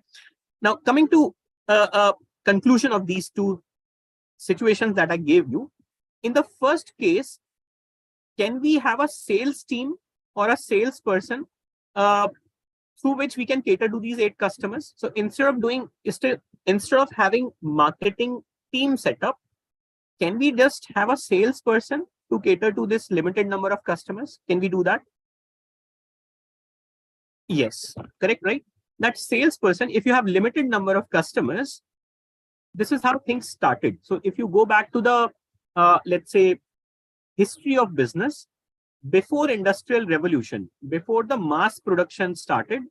now coming to conclusion of these two situations that I gave you. In the first case, can we have a sales team or a salesperson through which we can cater to these 8 customers? So instead of having marketing team setup, can we just have a salesperson to cater to this limited number of customers? Can we do that? Yes, correct, right? That salesperson, if you have limited number of customers, this is how things started. So if you go back to the, let's say, history of business, before industrial revolution, before the mass production started,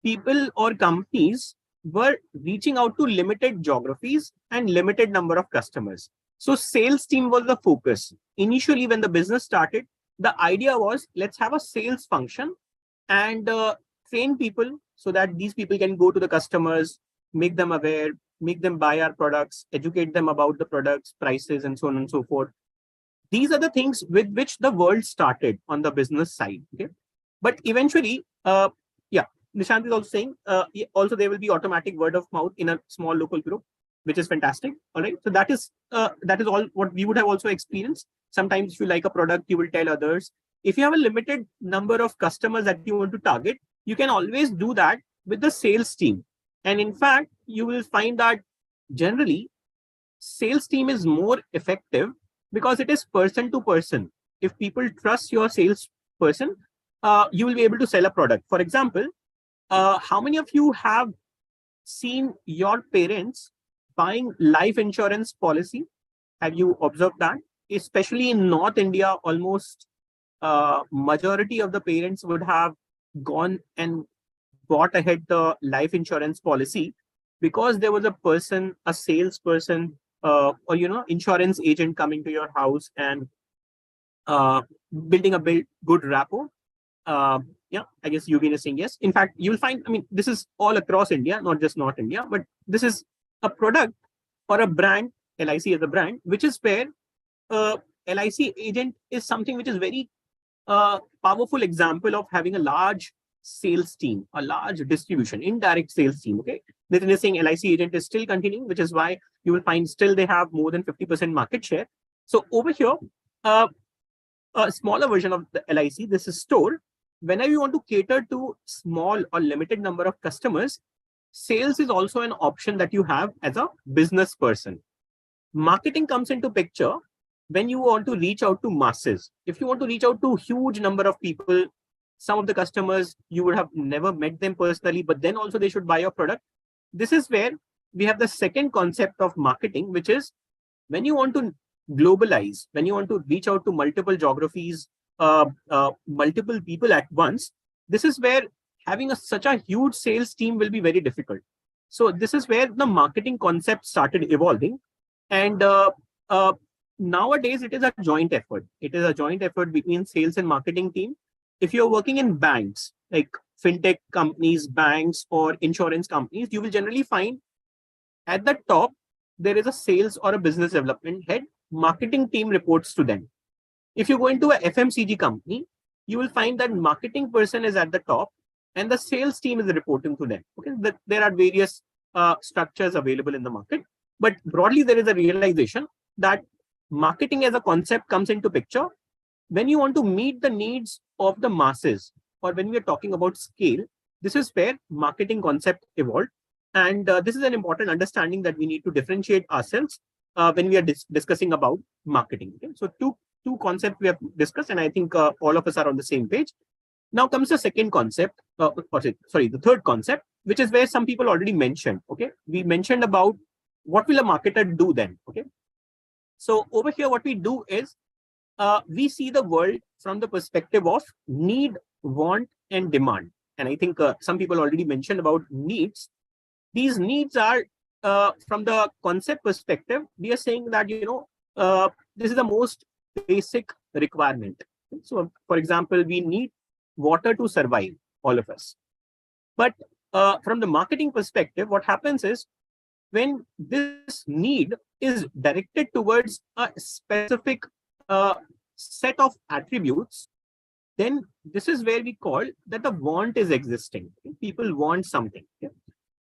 people or companies were reaching out to limited geographies and limited number of customers. So sales team was the focus. Initially, when the business started, the idea was, let's have a sales function and train people so that these people can go to the customers, make them aware, make them buy our products, educate them about the products, prices, and so on and so forth. These are the things with which the world started on the business side. Okay, but eventually, Nishant is also saying, also there will be automatic word of mouth in a small local group, which is fantastic. All right, so that is all what we would have also experienced. Sometimes if you like a product, you will tell others. If you have a limited number of customers that you want to target, you can always do that with the sales team. And in fact, you will find that generally, sales team is more effective because it is person to person. If people trust your sales person, you will be able to sell a product. For example, how many of you have seen your parents buying life insurance policy? Have you observed that? Especially in North India, almost majority of the parents would have gone and bought ahead the life insurance policy because there was a person, a salesperson, or insurance agent coming to your house and building a good rapport. Yeah, I guess Yuvin is saying yes. In fact, you'll find, this is all across India, not just North India, but this is a product or a brand, LIC as a brand, which is where LIC agent is something which is very powerful example of having a large sales team, a large distribution, indirect sales team. Okay, Nitin is saying LIC agent is still continuing, which is why you will find still they have more than 50% market share. So over here, a smaller version of the LIC. This is store. Whenever you want to cater to small or limited number of customers, sales is also an option that you have as a business person. Marketing comes into picture when you want to reach out to masses. If you want to reach out to huge number of people, some of the customers, you would have never met them personally, but then also they should buy your product. This is where we have the second concept of marketing, which is when you want to globalize, when you want to reach out to multiple geographies, multiple people at once, this is where having such a huge sales team will be very difficult. So this is where the marketing concept started evolving. And nowadays, it is a joint effort. It is a joint effort between sales and marketing team. If you're working in banks, like fintech companies, banks, or insurance companies, you will generally find at the top, there is a sales or a business development head. Marketing team reports to them. If you go into a FMCG company, you will find that marketing person is at the top and the sales team is reporting to them. Okay, there are various structures available in the market, but broadly there is a realization that marketing as a concept comes into picture when you want to meet the needs of the masses, or when we are talking about scale. This is where marketing concept evolved. And this is an important understanding that we need to differentiate ourselves when we are discussing about marketing. Okay? So two concepts we have discussed, and I think all of us are on the same page. Now comes the second concept, the third concept, which is where some people already mentioned. Okay, we mentioned about what will a marketer do then. Okay, so over here, what we do is we see the world from the perspective of need, want, and demand. And I think some people already mentioned about needs. These needs are from the concept perspective, we are saying that, this is the most basic requirement. So, for example, we need water to survive, all of us. But from the marketing perspective, what happens is when this need is directed towards a specific set of attributes, then this is where we call that the want is existing. People want something.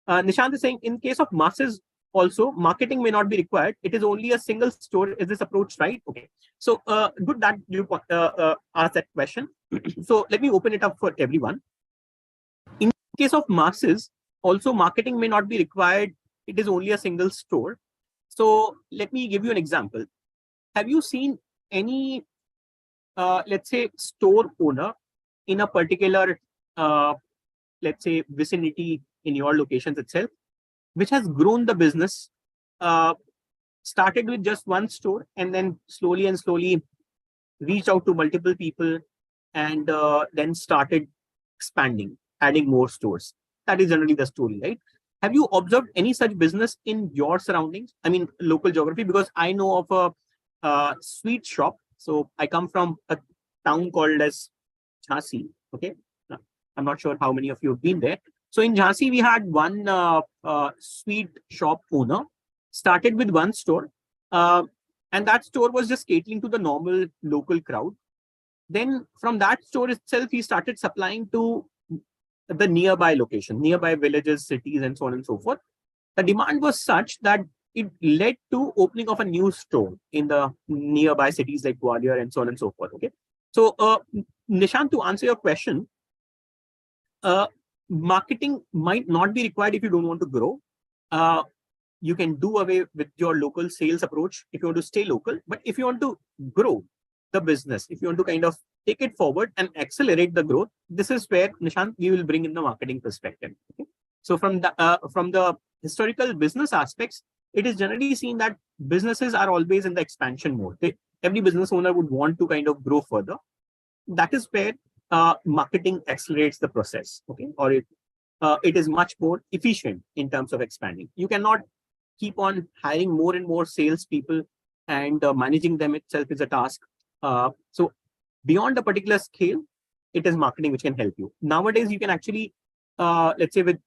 Nishant is saying in case of masses, also marketing may not be required. It is only a single store. Is this approach right? Okay. So good that you asked that question. So let me open it up for everyone. In case of masses, also marketing may not be required. It is only a single store. So let me give you an example. Have you seen any, let's say, store owner in a particular, let's say, vicinity in your locations itself, which has grown the business, started with just one store and then slowly and slowly reached out to multiple people and then started expanding, adding more stores? That is generally the story, right? Have you observed any such business in your surroundings? I mean, local geography, because I know of a sweet shop. So I come from a town called as Jhansi. Okay, I'm not sure how many of you have been there. So in Jhansi, we had one sweet shop owner, started with one store, and that store was just catering to the normal local crowd. Then from that store itself, he started supplying to the nearby location, nearby villages, cities, and so on and so forth. The demand was such that it led to opening of a new store in the nearby cities like Gwalior and so on and so forth. Okay. So Nishant, to answer your question, marketing might not be required if you don't want to grow. You can do away with your local sales approach if you want to stay local. But if you want to grow the business, if you want to kind of take it forward and accelerate the growth, this is where, Nishant, we will bring in the marketing perspective. Okay? So from the historical business aspects, it is generally seen that businesses are always in the expansion mode. Every business owner would want to kind of grow further. That is where marketing accelerates the process, okay? Or it is much more efficient in terms of expanding. You cannot keep on hiring more and more salespeople, and managing them itself is a task. So beyond a particular scale, it is marketing which can help you. Nowadays, you can actually, let's say with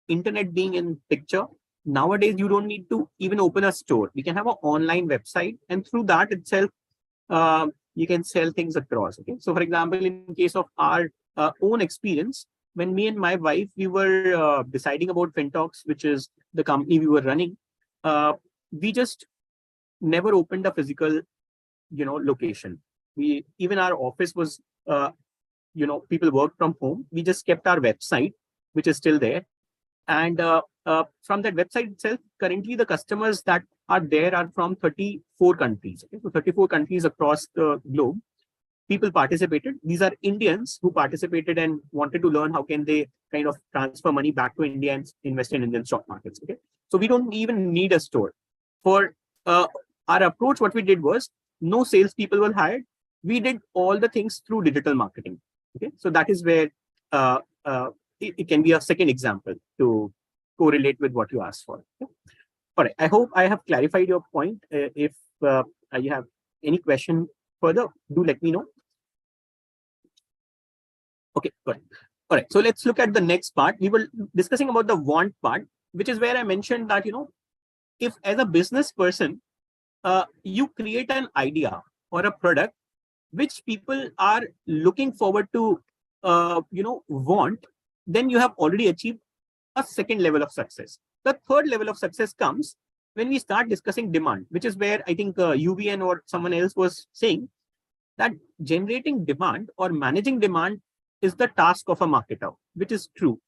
internet being in picture, nowadays you don't need to even open a store. We can have an online website, and through that itself, you can sell things across. Okay. So for example, in case of our own experience, when me and my wife, we were deciding about Fintalks, which is the company we were running, we just never opened a physical, location. even our office was, people worked from home. We just kept our website, which is still there. And from that website itself, currently the customers that are there are from 34 countries. Okay? So 34 countries across the globe. People participated. These are Indians who participated and wanted to learn how can they kind of transfer money back to India and invest in Indian stock markets. Okay, so we don't even need a store. For our approach, what we did was no salespeople were hired. We did all the things through digital marketing. Okay, so that is where it can be a second example to correlate with what you asked for. Okay? All right, I hope I have clarified your point. If you have any question further, do let me know. Okay, good. All right, so let's look at the next part. We were discussing about the want part, which is where I mentioned that, if as a business person, you create an idea or a product which people are looking forward to, want, then you have already achieved a second level of success. The third level of success comes when we start discussing demand, which is where I think UVN or someone else was saying that generating demand or managing demand is the task of a marketer, which is true.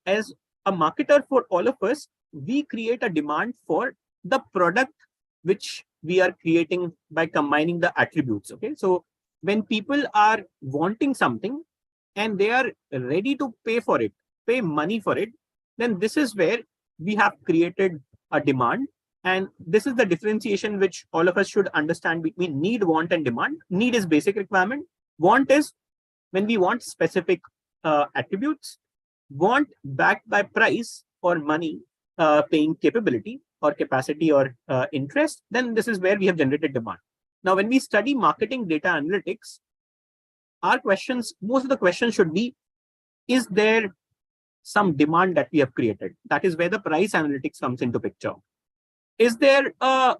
As a marketer, for all of us, we create a demand for the product which we are creating by combining the attributes. Okay, so when people are wanting something and they are ready to pay for it, pay money for it, then this is where we have created a demand. And this is the differentiation which all of us should understand between need, want, and demand. Need is basic requirement. Want is when we want specific attributes. Want backed by price or money paying capability or capacity or interest, then this is where we have generated demand. Now, when we study marketing data analytics, our questions, most of the questions should be, is there some demand that we have created? That is where the price analytics comes into picture. Is there a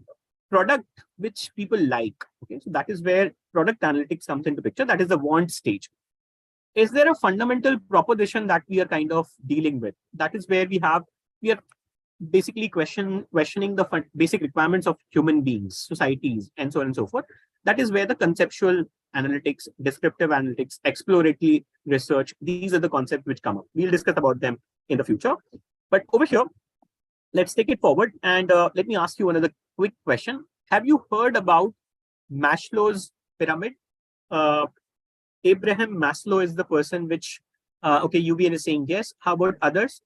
product which people like? Okay, so that is where product analytics comes into picture. That is the want stage. Is there a fundamental proposition that we are kind of dealing with? That is where we are basically questioning the basic requirements of human beings, societies, and so on and so forth. That is where the conceptual analytics, descriptive analytics, exploratory research, these are the concepts which come up. We'll discuss about them in the future. But over here, let's take it forward and let me ask you another quick question. Have you heard about Maslow's pyramid? Abraham Maslow is the person which, okay, UVN is saying yes. How about others?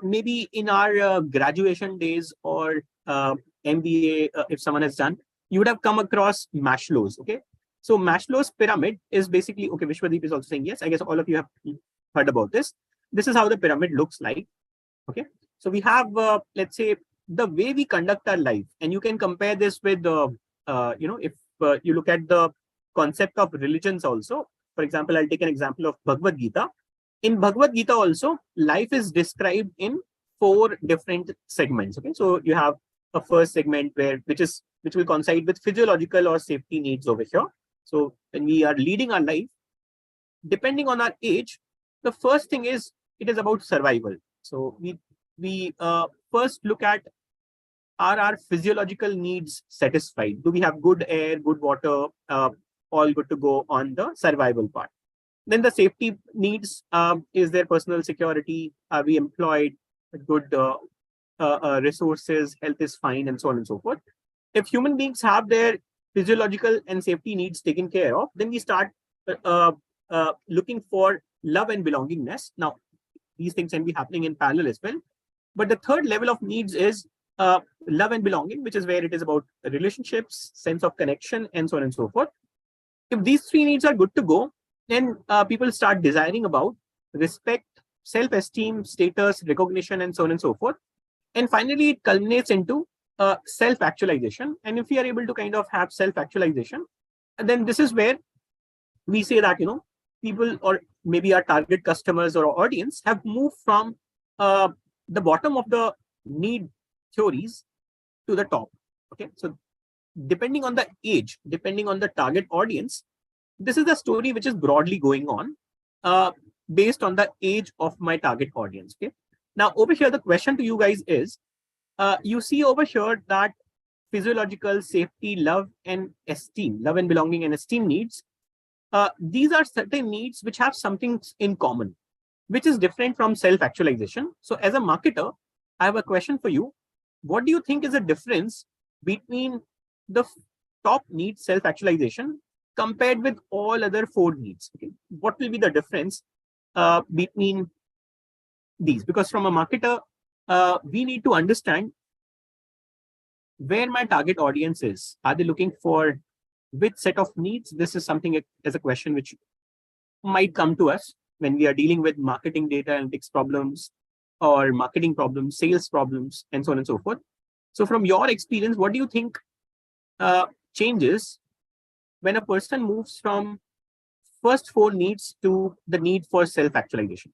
Maybe in our graduation days or MBA, if someone has done, you would have come across Maslow's. Okay, so Maslow's pyramid is basically, okay, Vishwadeep is also saying yes. I guess all of you have heard about this. This is how the pyramid looks like. Okay, so we have, let's say, the way we conduct our life, and you can compare this with, if you look at the concept of religions also. For example, I'll take an example of Bhagavad Gita. In Bhagavad Gita also, life is described in 4 different segments. Okay, so you have a first segment which will coincide with physiological or safety needs over here. So when we are leading our life, depending on our age, the first thing is it is about survival. So we first look at, are our physiological needs satisfied? Do we have good air, good water, all good to go on the survival part? Then the safety needs, is there personal security? Are we employed? Good resources, health is fine, and so on and so forth. If human beings have their physiological and safety needs taken care of, then we start looking for love and belongingness. Now, these things can be happening in parallel as well. But the third level of needs is love and belonging, which is where it is about relationships, sense of connection, and so on and so forth. If these 3 needs are good to go, then people start desiring about respect, self-esteem, status, recognition, and so on and so forth. And finally, it culminates into self-actualization. And if we are able to kind of have self-actualization, then this is where we say that, people or maybe our target customers or audience have moved from the bottom of the need theories to the top. Okay, so depending on the age, depending on the target audience, this is the story which is broadly going on based on the age of my target audience. Okay, now over here, the question to you guys is, you see over here that physiological, safety, love and esteem, love and belonging and esteem needs. These are certain needs which have something in common, which is different from self-actualization. So as a marketer, I have a question for you. What do you think is the difference between the top need, self-actualization, compared with all other 4 needs? Okay? What will be the difference between these? Because from a marketer, we need to understand where my target audience is. Are they looking for which set of needs? This is something as a question which might come to us when we are dealing with marketing data analytics problems or marketing problems, sales problems, and so on and so forth. So from your experience, what do you think changes when a person moves from first 4 needs to the need for self-actualization?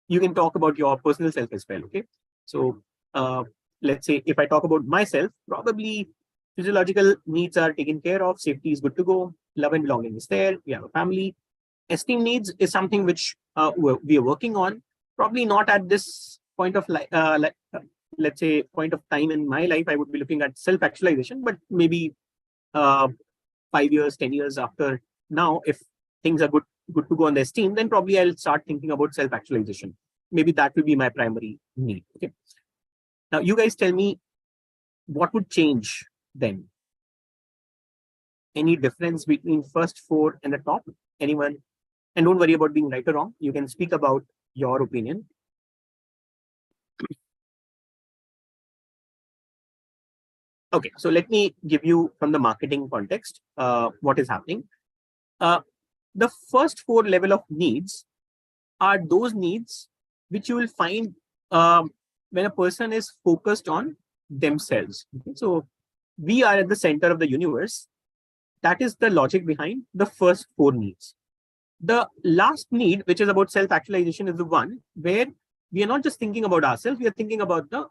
You can talk about your personal self as well, okay? So let's say if I talk about myself, probably physiological needs are taken care of, safety is good to go, love and belonging is there, we have a family. Esteem needs is something which we are working on, probably not at this point of let's say point of time in my life. I would be looking at self-actualization, but maybe 5 years, 10 years after now, if things are good to go on the esteem, then probably I'll start thinking about self-actualization. Maybe that will be my primary need. Okay. Now you guys tell me what would change then? Any difference between first 4 and the top? Anyone? And don't worry about being right or wrong. You can speak about your opinion. Okay, so let me give you from the marketing context what is happening. The first 4 level of needs are those needs which you will find when a person is focused on themselves. Okay? So we are at the center of the universe. That is the logic behind the first 4 needs. The last need, which is about self-actualization, is the one where we are not just thinking about ourselves, we are thinking about the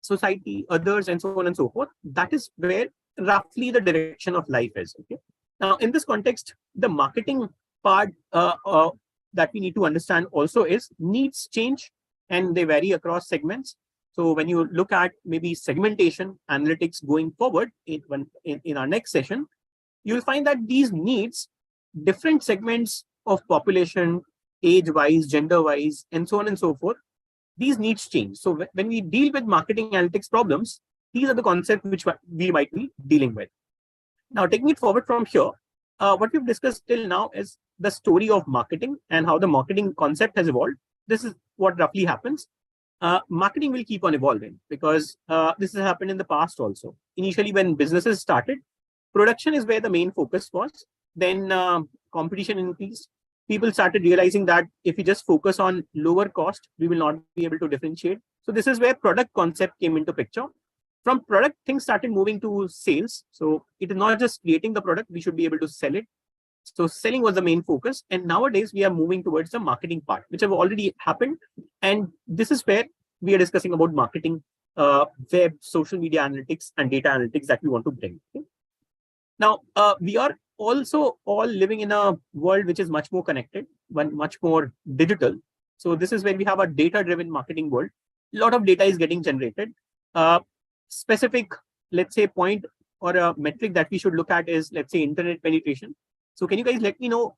society, others, and so on and so forth. That is where roughly the direction of life is. Okay. Now, in this context, the marketing part that we need to understand also is needs change and they vary across segments. So when you look at maybe segmentation analytics going forward in our next session, you'll find that these needs, different segments of population, age-wise, gender-wise, and so on and so forth, these needs change. So when we deal with marketing analytics problems, these are the concepts which we might be dealing with. Now, taking it forward from here, what we've discussed till now is the story of marketing and how the marketing concept has evolved. This is what roughly happens. Marketing will keep on evolving because this has happened in the past also. Initially, when businesses started, production is where the main focus was. Then competition increased. People started realizing that if we just focus on lower cost, we will not be able to differentiate. So this is where product concept came into picture. From product, things started moving to sales. So it is not just creating the product, we should be able to sell it. So selling was the main focus. And nowadays we are moving towards the marketing part, which have already happened. And this is where we are discussing about marketing, web, social media analytics, and data analytics that we want to bring. Okay? Now, we are also all living in a world which is much more connected, much more digital. So this is where we have a data-driven marketing world. A lot of data is getting generated. Specific, let's say, point or a metric that we should look at is, let's say, internet penetration. So can you guys let me know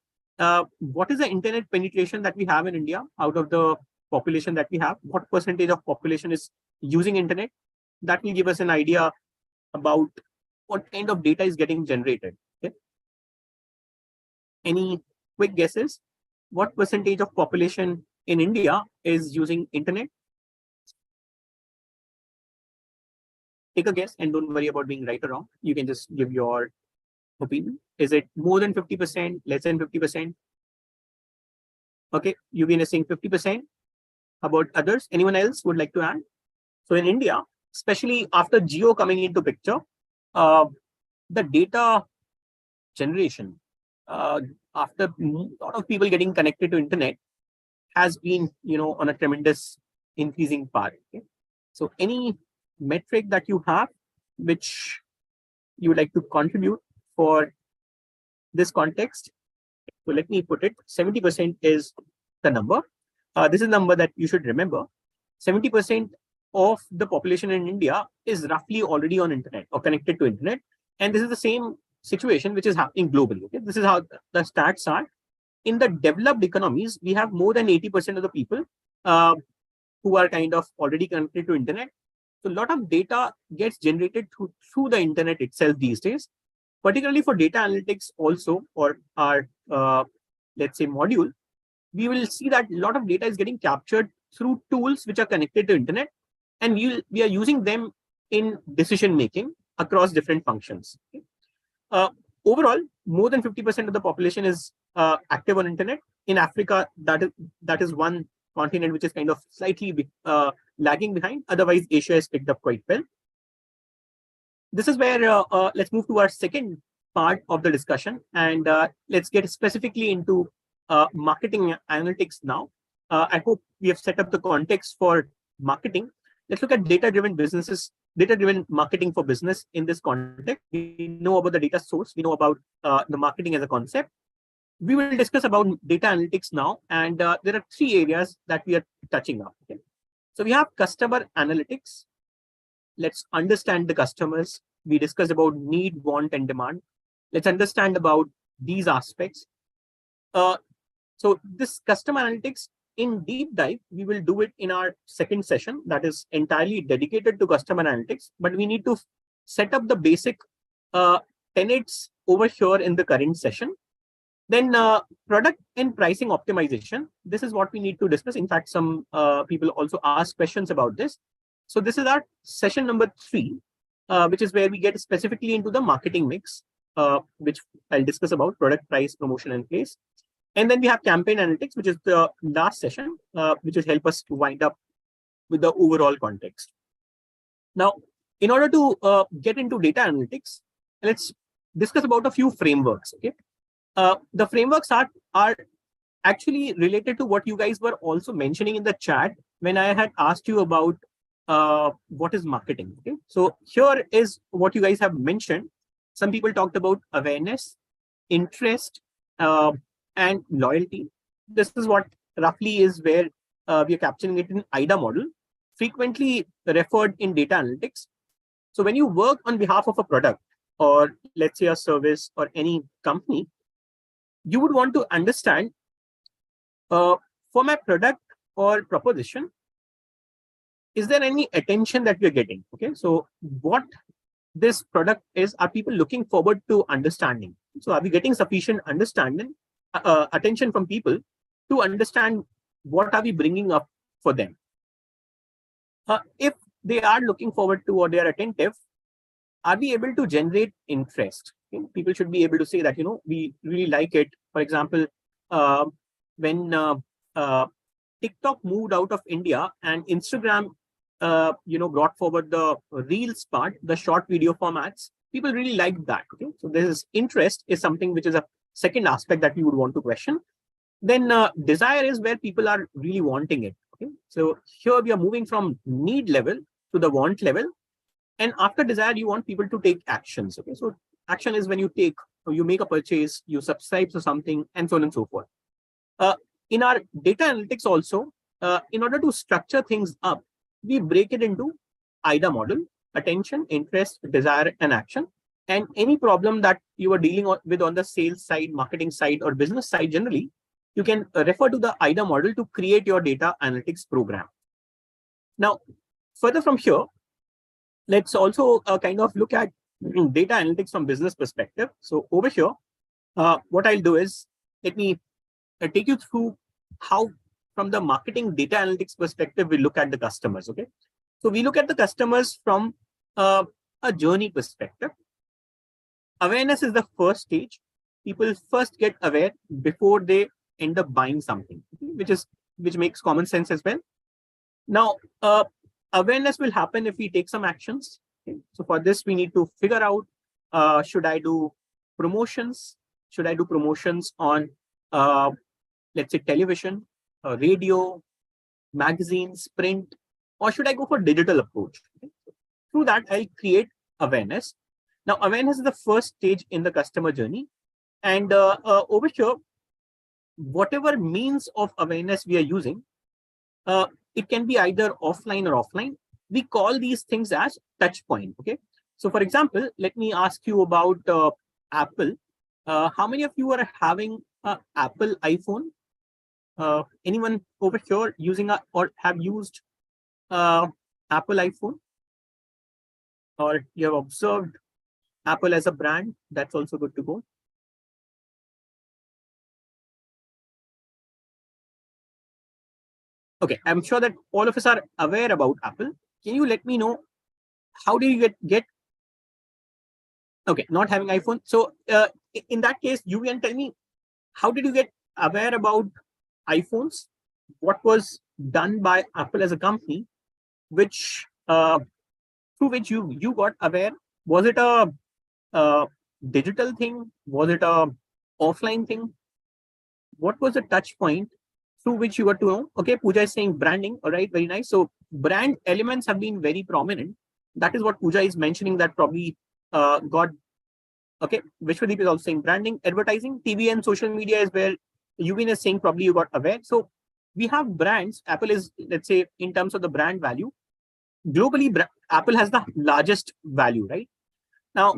what is the internet penetration that we have in India out of the population that we have? What percentage of population is using internet? That will give us an idea about what kind of data is getting generated. Okay. Any quick guesses? What percentage of population in India is using internet? Take a guess and don't worry about being right or wrong. You can just give your opinion. Is it more than 50%, less than 50%? Okay, you've been saying 50%. How about others? Anyone else would like to add? So in India, especially after Geo coming into picture, the data generation, after a lot of people getting connected to internet, has been, on a tremendous increasing path. Okay? So any metric that you have, which you would like to contribute for this context? So let me put it, 70% is the number. This is the number that you should remember. 70% of the population in India is roughly already on internet or connected to internet. And this is the same situation which is happening globally. Okay? This is how the stats are. In the developed economies, we have more than 80% of the people who are kind of already connected to internet. So a lot of data gets generated through the internet itself these days, particularly for data analytics also, or our, let's say, module. We will see that a lot of data is getting captured through tools which are connected to internet, and we are using them in decision making across different functions. Okay? Overall, more than 50% of the population is active on internet. In Africa, that is one continent which is kind of slightly lagging behind. Otherwise, Asia has picked up quite well. This is where let's move to our second part of the discussion, and let's get specifically into marketing analytics now. I hope we have set up the context for marketing. Let's look at data-driven businesses, data-driven marketing for business in this context. We know about the data source. We know about the marketing as a concept. We will discuss about data analytics now, and there are three areas that we are touching on. Okay? So we have customer analytics. Let's understand the customers. We discussed about need, want, and demand. Let's understand about these aspects. So this customer analytics in deep dive, we will do it in our second session that is entirely dedicated to customer analytics, but we need to set up the basic tenets over here in the current session. Then product and pricing optimization. This is what we need to discuss. In fact, some people also ask questions about this. So this is our session number 3, which is where we get specifically into the marketing mix, which I'll discuss about product, price, promotion, and place. And then we have campaign analytics, which is the last session, which will help us to wind up with the overall context. Now, in order to get into data analytics, let's discuss about a few frameworks. Okay, the frameworks are actually related to what you guys were also mentioning in the chat when I had asked you about what is marketing. Okay, so here is what you guys have mentioned. Some people talked about awareness, interest, and loyalty. This is what roughly is where we are capturing it in IDA model, frequently referred in data analytics. So when you work on behalf of a product, or let's say a service or any company, you would want to understand for my product or proposition, is there any attention that we're getting? Okay, so what this product is, are people looking forward to understanding? So are we getting sufficient understanding, attention from people to understand what are we bringing up for them? If they are looking forward to or they are attentive, are we able to generate interest? Okay? People should be able to say that, we really like it. For example, when TikTok moved out of India and Instagram, brought forward the Reels part, the short video formats, people really liked that. Okay, so this interest is something which is a second aspect that we would want to question. Then desire is where people are really wanting it. Okay, so here we are moving from need level to the want level, and after desire, you want people to take actions. Okay, so action is when you make a purchase, you subscribe to something, and so on and so forth. In our data analytics also, in order to structure things up, we break it into IDA model: attention, interest, desire, and action. And any problem that you are dealing with on the sales side, marketing side, or business side generally, you can refer to the IDA model to create your data analytics program. Now, further from here, let's also kind of look at data analytics from business perspective. So over here, what I'll do is, let me take you through how, from the marketing data analytics perspective, we look at the customers. Okay, so we look at the customers from a journey perspective. Awareness is the first stage. People first get aware before they end up buying something, which makes common sense as well. Now, awareness will happen if we take some actions. Okay? So for this, we need to figure out, should I do promotions? Should I do promotions on, let's say, television, radio, magazines, print, or should I go for digital approach? Okay? Through that, I'll create awareness. Now, awareness is the first stage in the customer journey. And over here, whatever means of awareness we are using, it can be either offline or offline. we call these things as touch point. Okay. So for example, let me ask you about Apple. How many of you are having an Apple iPhone? Anyone over here using or have used Apple iPhone? Or you have observed Apple as a brand? That's also good to go. Okay, I'm sure that all of us are aware about Apple. Can you let me know how do you get okay, not having iPhone? So in that case, you can tell me how did you get aware about iPhones? What was done by Apple as a company, which through which you got aware? Was it a digital thing? Was it a offline thing? What was the touch point through which you got to know? Okay, Pooja is saying branding. All right, very nice. So brand elements have been very prominent. That is what Pooja is mentioning, that probably got. Okay, Vishwadeep is also saying branding, advertising, TV and social media is where Yuvin is saying probably you got aware. So we have brands. Apple is, let's say, in terms of the brand value, globally, Apple has the largest value, right? Now,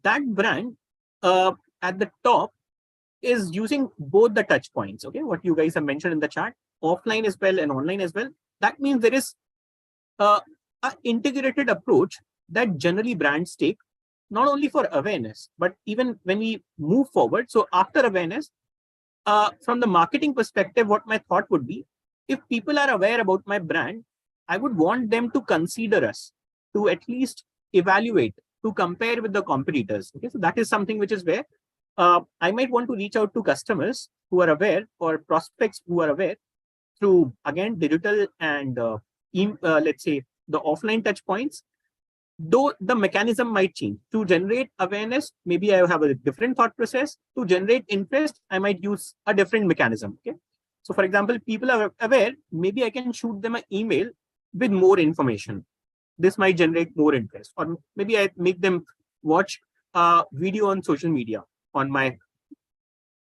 that brand at the top is using both the touch points, okay? What you guys have mentioned in the chat, offline as well and online as well. That means there is an integrated approach that generally brands take, not only for awareness, but even when we move forward. So after awareness, from the marketing perspective, what my thought would be, if people are aware about my brand, I would want them to consider us, to at least evaluate, to compare with the competitors. Okay, so that is something which is where I might want to reach out to customers who are aware, or prospects who are aware, through, again, digital and let's say the offline touch points. Though the mechanism might change. To generate awareness, maybe I have a different thought process. To generate interest, I might use a different mechanism. Okay. So for example, people are aware, maybe I can shoot them an email with more information. This might generate more interest. Or maybe I make them watch a video on social media, on my,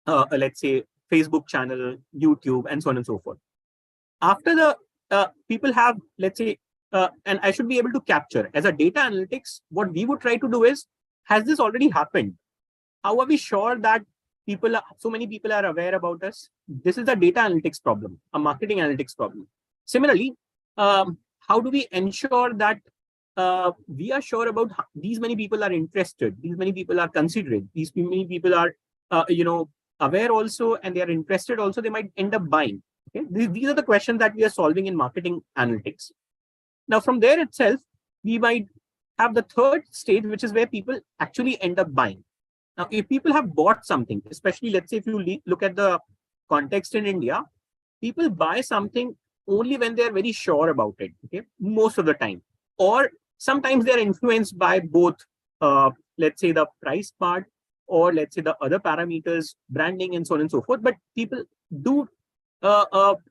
let's say, Facebook channel, YouTube, and so on and so forth. After the people have, let's say, and I should be able to capture as a data analytics, what we would try to do is, has this already happened? How are we sure that so many people are aware about us? This is a data analytics problem, a marketing analytics problem. Similarly, how do we ensure that we are sure about these many people are interested, these many people are considering, these many people are, aware also, and they are interested also, they might end up buying. Okay, these are the questions that we are solving in marketing analytics. Now, from there itself, we might have the third stage, which is where people actually end up buying. Now, if people have bought something, especially, let's say, if you look at the context in India, people buy something only when they're very sure about it, okay, most of the time. Or sometimes they're influenced by both, let's say, the price part, or let's say the other parameters, branding, and so on and so forth. But people do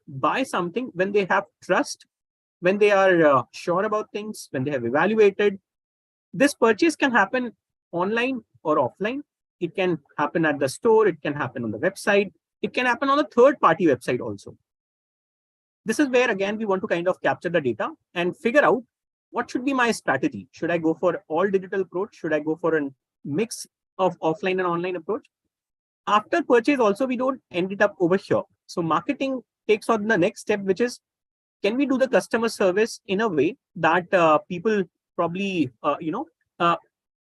buy something when they have trust, when they are sure about things, when they have evaluated. This purchase can happen online or offline. It can happen at the store. It can happen on the website. It can happen on a third-party website also. This is where, again, we want to kind of capture the data and figure out what should be my strategy. Should I go for all digital approach? Should I go for a mix of offline and online approach? After purchase also, we don't end it up over here. So marketing takes on the next step, which is, can we do the customer service in a way that people probably,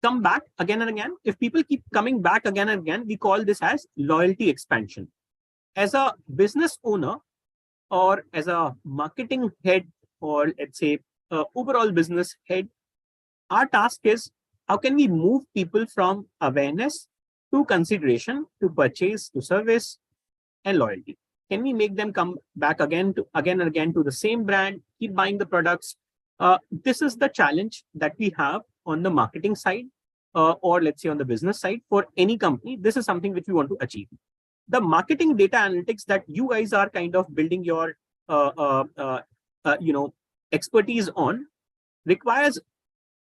come back again and again? If people keep coming back again and again, we call this as loyalty expansion. As a business owner, or as a marketing head, or let's say overall business head, our task is, how can we move people from awareness to consideration, to purchase, to service, and loyalty? Can we make them come back again and again to the same brand, keep buying the products? This is the challenge that we have on the marketing side, or let's say on the business side for any company. This is something which we want to achieve. The marketing data analytics that you guys are kind of building your expertise on requires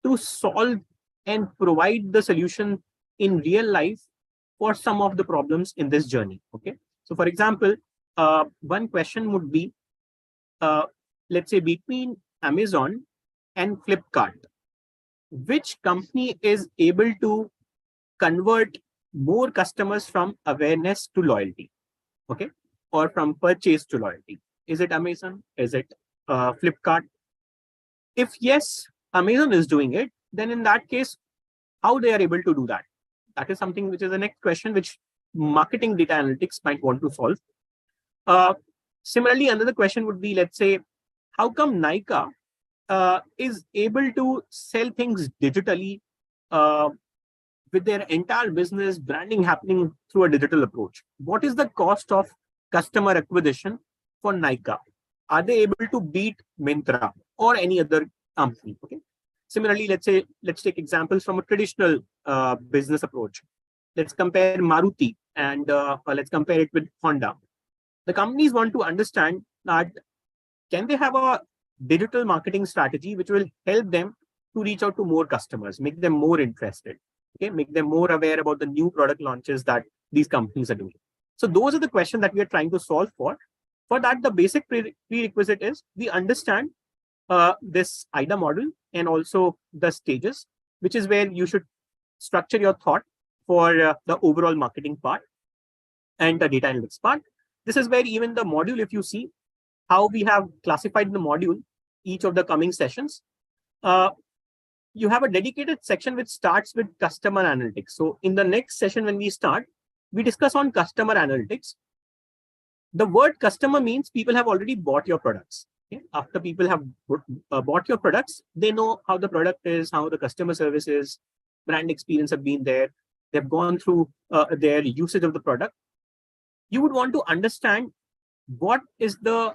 to solve and provide the solution in real life for some of the problems in this journey. Okay, so for example, one question would be, let's say between Amazon and Flipkart, which company is able to convert more customers from awareness to loyalty? Okay. Or from purchase to loyalty? Is it Amazon? Is it Flipkart? If yes, Amazon is doing it, then in that case, how they are able to do that? That is something which is the next question which marketing data analytics might want to solve. Similarly, another question would be, let's say, how come Nykaa is able to sell things digitally with their entire business branding happening through a digital approach? What is the cost of customer acquisition for Nykaa? Are they able to beat Myntra or any other company? Okay. Similarly, let's take examples from a traditional business approach. Let's compare Maruti and let's compare it with Honda. The companies want to understand that can they have a digital marketing strategy which will help them to reach out to more customers, make them more interested, okay, make them more aware about the new product launches that these companies are doing. So those are the questions that we are trying to solve for. For that, the basic prerequisite is we understand this IDA model and also the stages, which is where you should structure your thought for the overall marketing part and the data analytics part. This is where even the module, if you see how we have classified the module, each of the coming sessions, you have a dedicated section which starts with customer analytics. So in the next session, when we start, we discuss on customer analytics. The word customer means people have already bought your products. Okay? After people have bought your products, they know how the product is, how the customer service is, brand experience have been there. They've gone through their usage of the product. You would want to understand what is the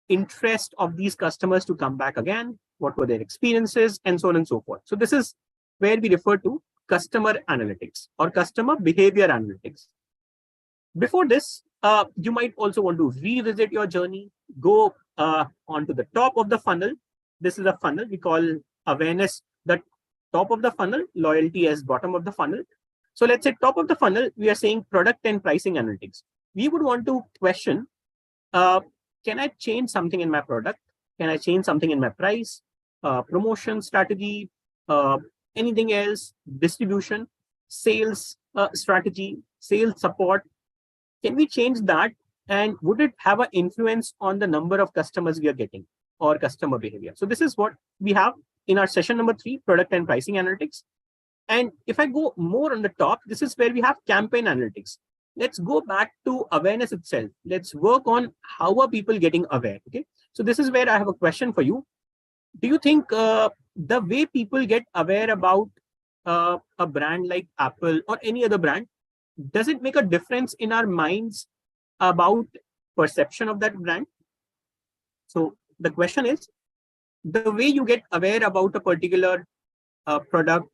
interest of these customers to come back again, what were their experiences, and so on and so forth. So this is where we refer to customer analytics or customer behavior analytics. Before this, you might also want to revisit your journey, go onto the top of the funnel. This is a funnel we call awareness, the top of the funnel, loyalty as bottom of the funnel. So let's say top of the funnel, we are saying product and pricing analytics. We would want to question, can I change something in my product? Can I change something in my price, promotion strategy, anything else, distribution, sales strategy, sales support? Can we change that? And would it have an influence on the number of customers we are getting or customer behavior? So this is what we have in our session number 3, product and pricing analytics. And if I go more on the top, this is where we have campaign analytics. Let's go back to awareness itself. Let's work on how are people getting aware. Okay. So this is where I have a question for you. Do you think the way people get aware about a brand like Apple or any other brand, does it make a difference in our minds about perception of that brand? So the question is, the way you get aware about a particular product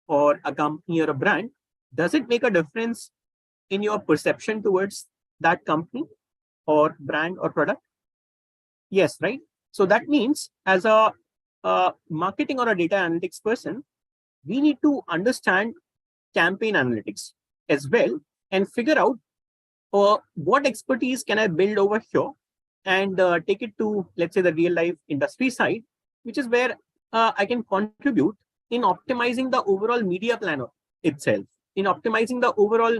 or a company or a brand, does it make a difference in your perception towards that company or brand or product? Yes, right? So that means as a marketing or a data analytics person, we need to understand campaign analytics as well and figure out what expertise can I build over here and take it to, let's say, the real life industry side, which is where I can contribute in optimizing the overall media plan itself, in optimizing the overall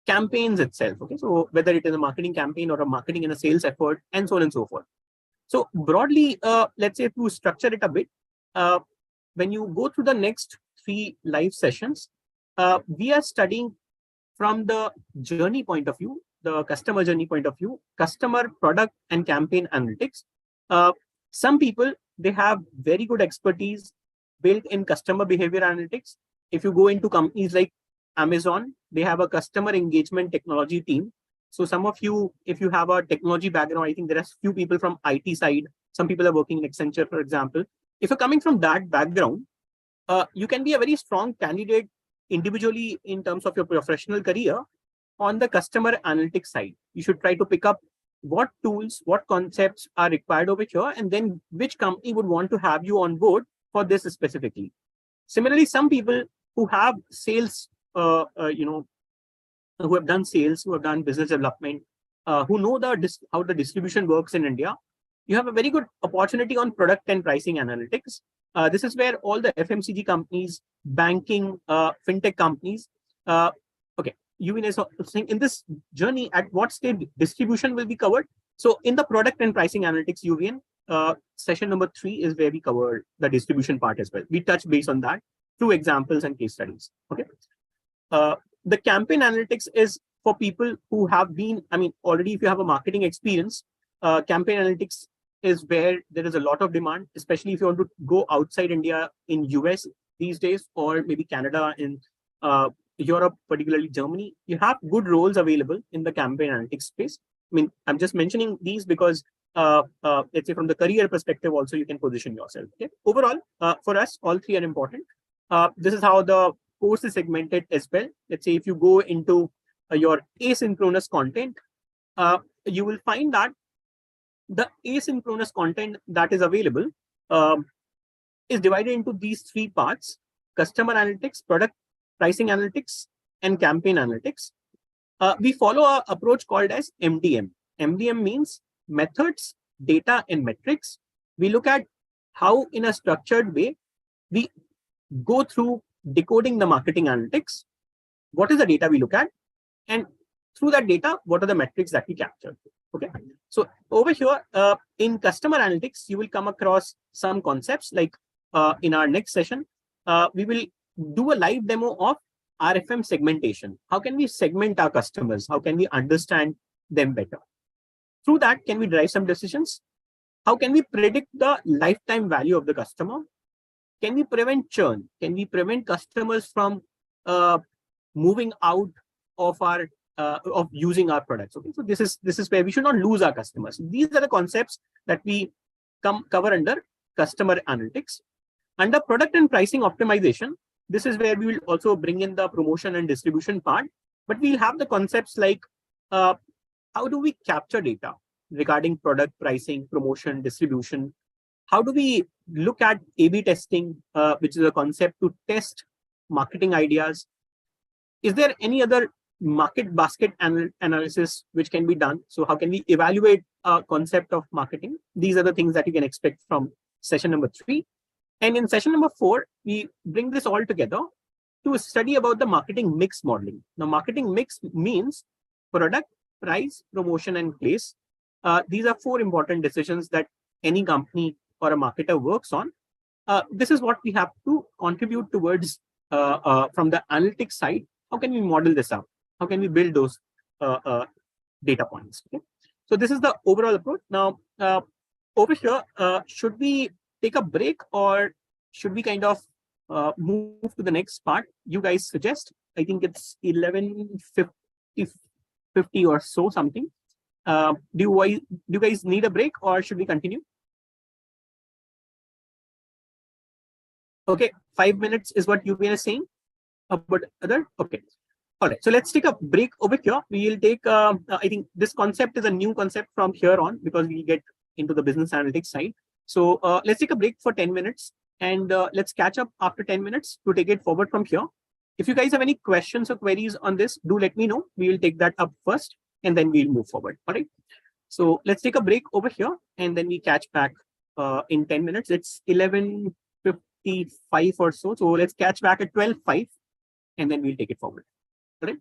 campaigns itself. Okay, so whether it is a marketing campaign or a marketing and a sales effort, and so on and so forth. So broadly, let's say to structure it a bit, when you go through the next 3 live sessions, we are studying from the journey point of view, the customer journey point of view, customer, product, and campaign analytics. Some people, they have very good expertise built in customer behavior analytics. If you go into companies like Amazon, they have a customer engagement technology team. So some of you, if you have a technology background, I think there are few people from IT side. Some people are working in Accenture, for example. If you're coming from that background, you can be a very strong candidate individually in terms of your professional career on the customer analytics side. You should try to pick up what tools, what concepts are required over here, and then which company would want to have you on board for this specifically. Similarly, some people who have sales, who have done sales, who have done business development, who know how the distribution works in India, you have a very good opportunity on product and pricing analytics. This is where all the FMCG companies, banking, fintech companies, okay, Yuvin is saying in this journey, at what stage distribution will be covered? So in the product and pricing analytics, Yuvin, session number 3 is where we cover the distribution part as well. We touch base on that through examples and case studies. Okay. The campaign analytics is for people who have been, I mean, already if you have a marketing experience, campaign analytics is where there is a lot of demand, especially if you want to go outside India in US these days, or maybe Canada, in Europe, particularly Germany. You have good roles available in the campaign analytics space. I mean, I'm just mentioning these because let's say from the career perspective, also you can position yourself. Okay. Overall, for us, all three are important. This is how the course is segmented as well. Let's say if you go into your asynchronous content, you will find that the asynchronous content that is available is divided into these 3 parts: customer analytics, product pricing analytics, and campaign analytics. We follow an approach called as MDM. MDM means methods, data, and metrics. We look at how, in a structured way, we go through decoding the marketing analytics. What is the data we look at? And through that data, what are the metrics that we capture? Okay. So over here, in customer analytics, you will come across some concepts like in our next session, we will do a live demo of RFM segmentation. How can we segment our customers? How can we understand them better? Through that, can we drive some decisions? How can we predict the lifetime value of the customer? Can we prevent churn? Can we prevent customers from moving out of our of using our products? Okay, so this is where we should not lose our customers. These are the concepts that we cover under customer analytics. Under product and pricing optimization, this is where we will also bring in the promotion and distribution part, but we'll have the concepts like how do we capture data regarding product pricing, promotion, distribution? How do we look at A/B testing, which is a concept to test marketing ideas? Is there any other market basket analysis which can be done? So how can we evaluate a concept of marketing? These are the things that you can expect from session number 3. And in session number 4, we bring this all together to study about the marketing mix modeling. Now, marketing mix means product, price, promotion, and place. These are 4 important decisions that any company or a marketer works on. This is what we have to contribute towards from the analytics side. How can we model this out? How can we build those data points? Okay? So this is the overall approach. Now, over here, should we take a break, or should we kind of move to the next part? You guys suggest. I think it's 11:50 or so something. Do you guys need a break, or should we continue? Okay, 5 minutes is what you are saying. But other, okay. All right, so let's take a break over here. We will take, I think this concept is a new concept from here on, because we'll get into the business analytics side. So let's take a break for 10 minutes, and let's catch up after 10 minutes to take it forward from here. If you guys have any questions or queries on this, do let me know. We will take that up first, and then we'll move forward. All right. So let's take a break over here, and then we catch back in 10 minutes. It's 11:55 or so. So let's catch back at 12:05, and then we'll take it forward. All right.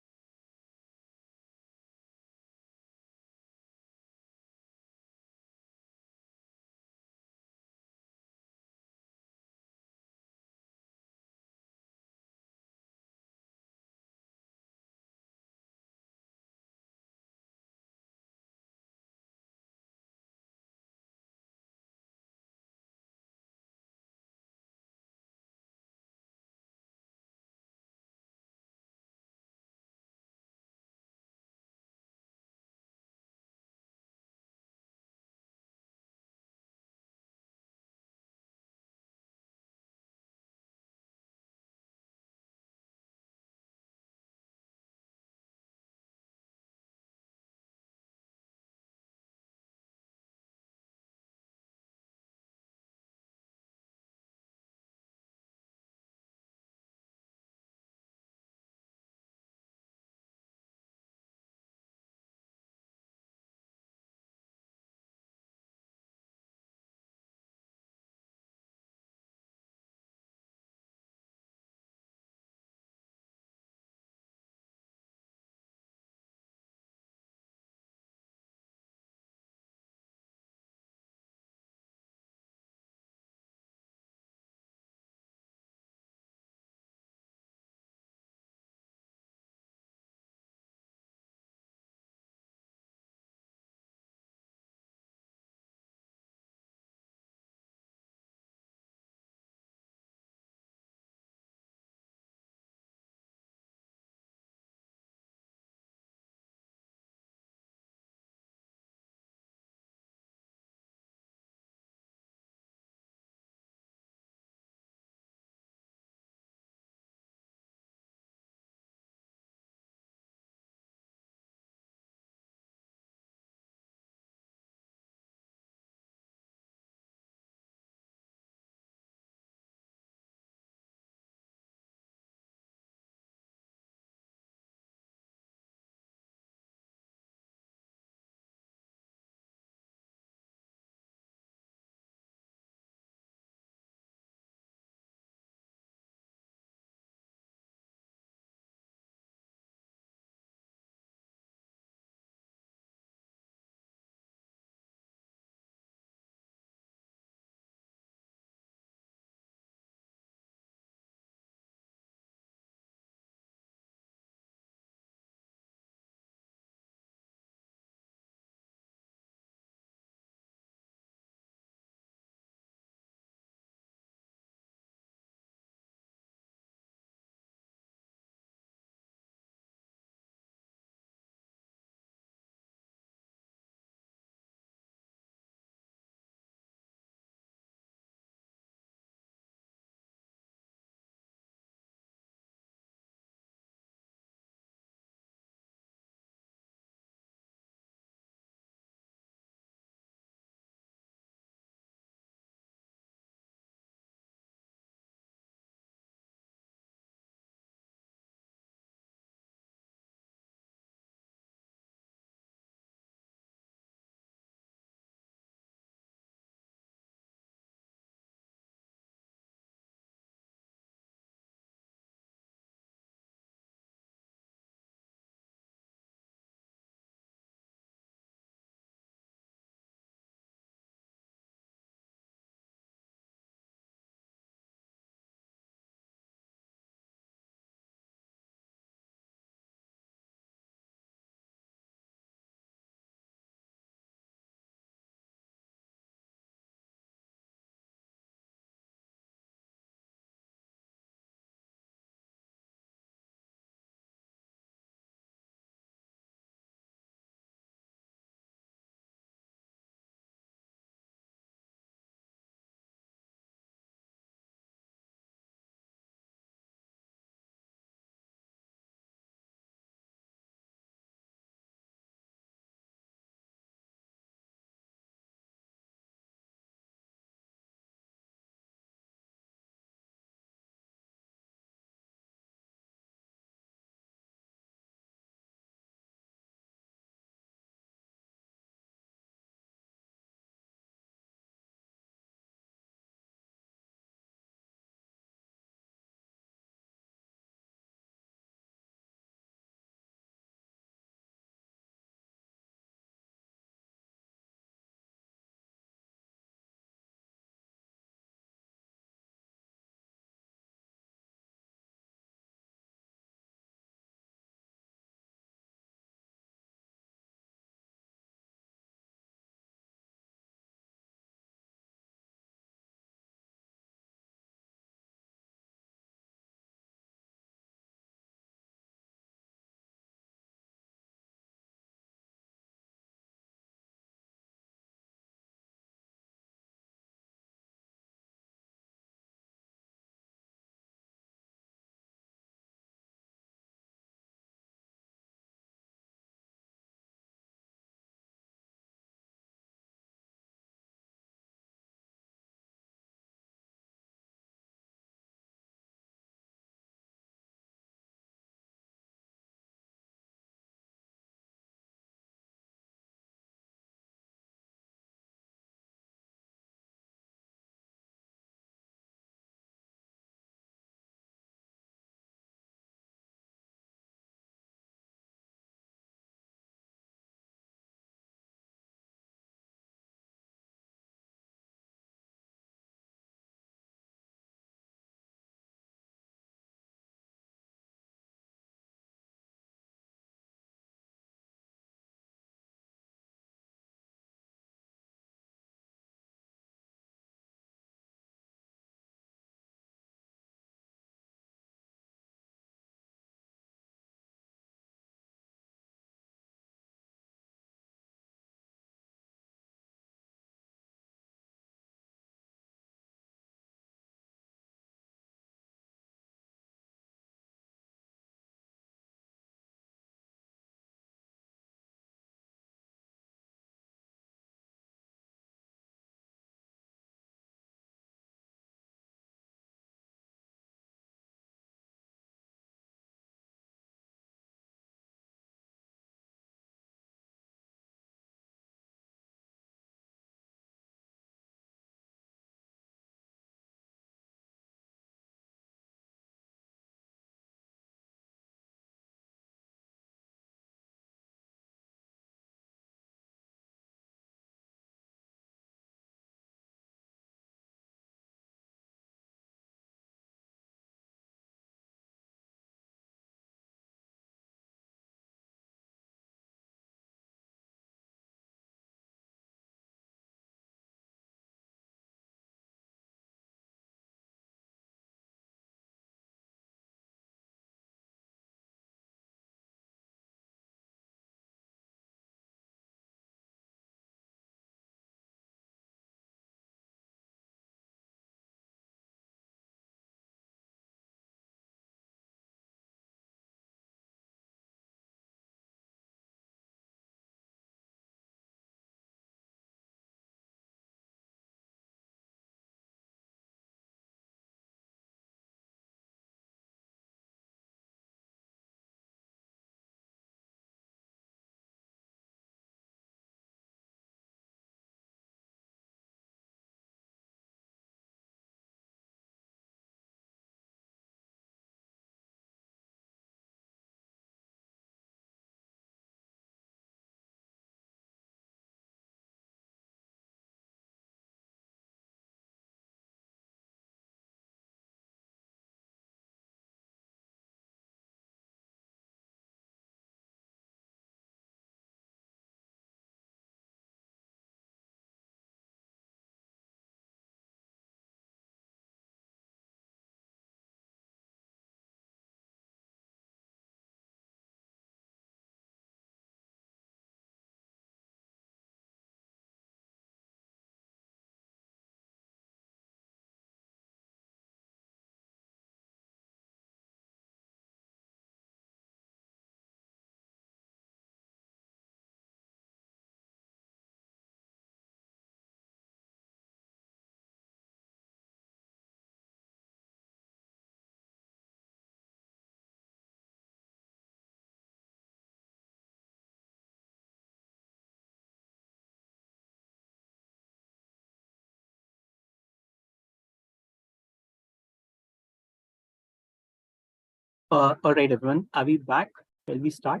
All right, everyone. Are we back? Shall we start?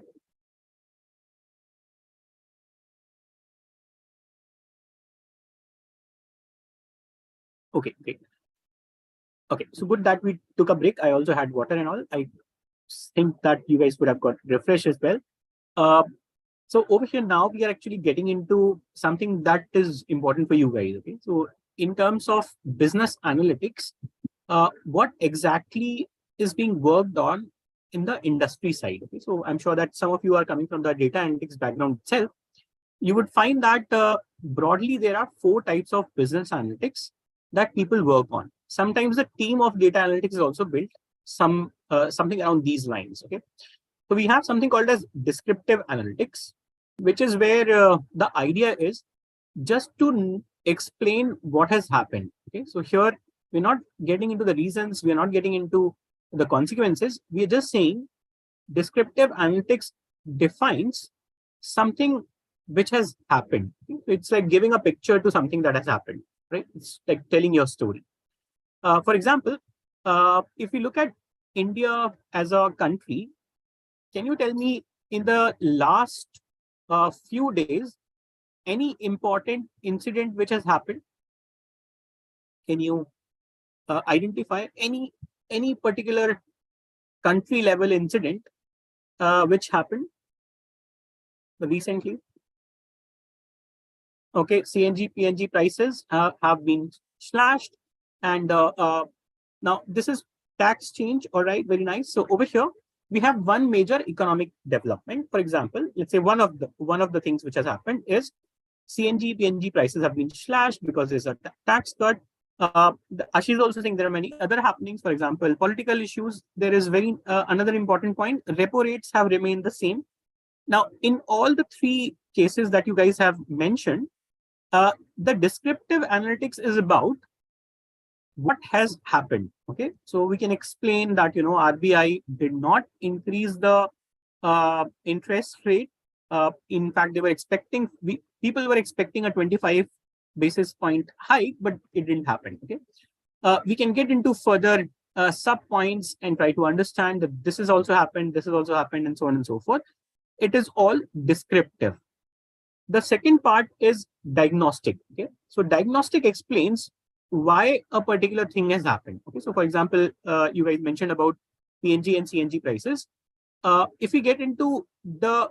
Okay, great. Okay, so good that we took a break. I also had water and all. I think that you guys would have got refreshed as well. So over here now we are actually getting into something that is important for you guys. Okay, so in terms of business analytics, what exactly is being worked on in the industry side? Okay, so I'm sure that some of you are coming from the data analytics background itself. You would find that broadly there are 4 types of business analytics that people work on. Sometimes the team of data analytics is also built something around these lines. Okay, so we have something called as descriptive analytics, which is where the idea is just to explain what has happened. Okay, so here we're not getting into the reasons, we're not getting into the consequences. We're just saying descriptive analytics defines something which has happened. It's like giving a picture to something that has happened, right? It's like telling your story. For example, if we look at India as a country, can you tell me in the last few days, any important incident which has happened? Can you identify any particular country level incident which happened recently? Okay, CNG, PNG prices have been slashed, and now this is tax change. All right, very nice. So over here we have one major economic development. For example, let's say one of the things which has happened is CNG, PNG prices have been slashed because there's a tax cut. Ashish is also saying there are many other happenings. For example, political issues. There is another important point. Repo rates have remained the same. Now, in all the 3 cases that you guys have mentioned, the descriptive analytics is about what has happened. Okay, so we can explain that RBI did not increase the interest rate. In fact, they were expecting people were expecting a 25 basis point hike, but it didn't happen. Okay, we can get into further sub points and try to understand that this has also happened, this has also happened, and so on and so forth. It is all descriptive. The second part is diagnostic. Okay, so diagnostic explains why a particular thing has happened. Okay, so for example, you guys mentioned about PNG and CNG prices. If we get into the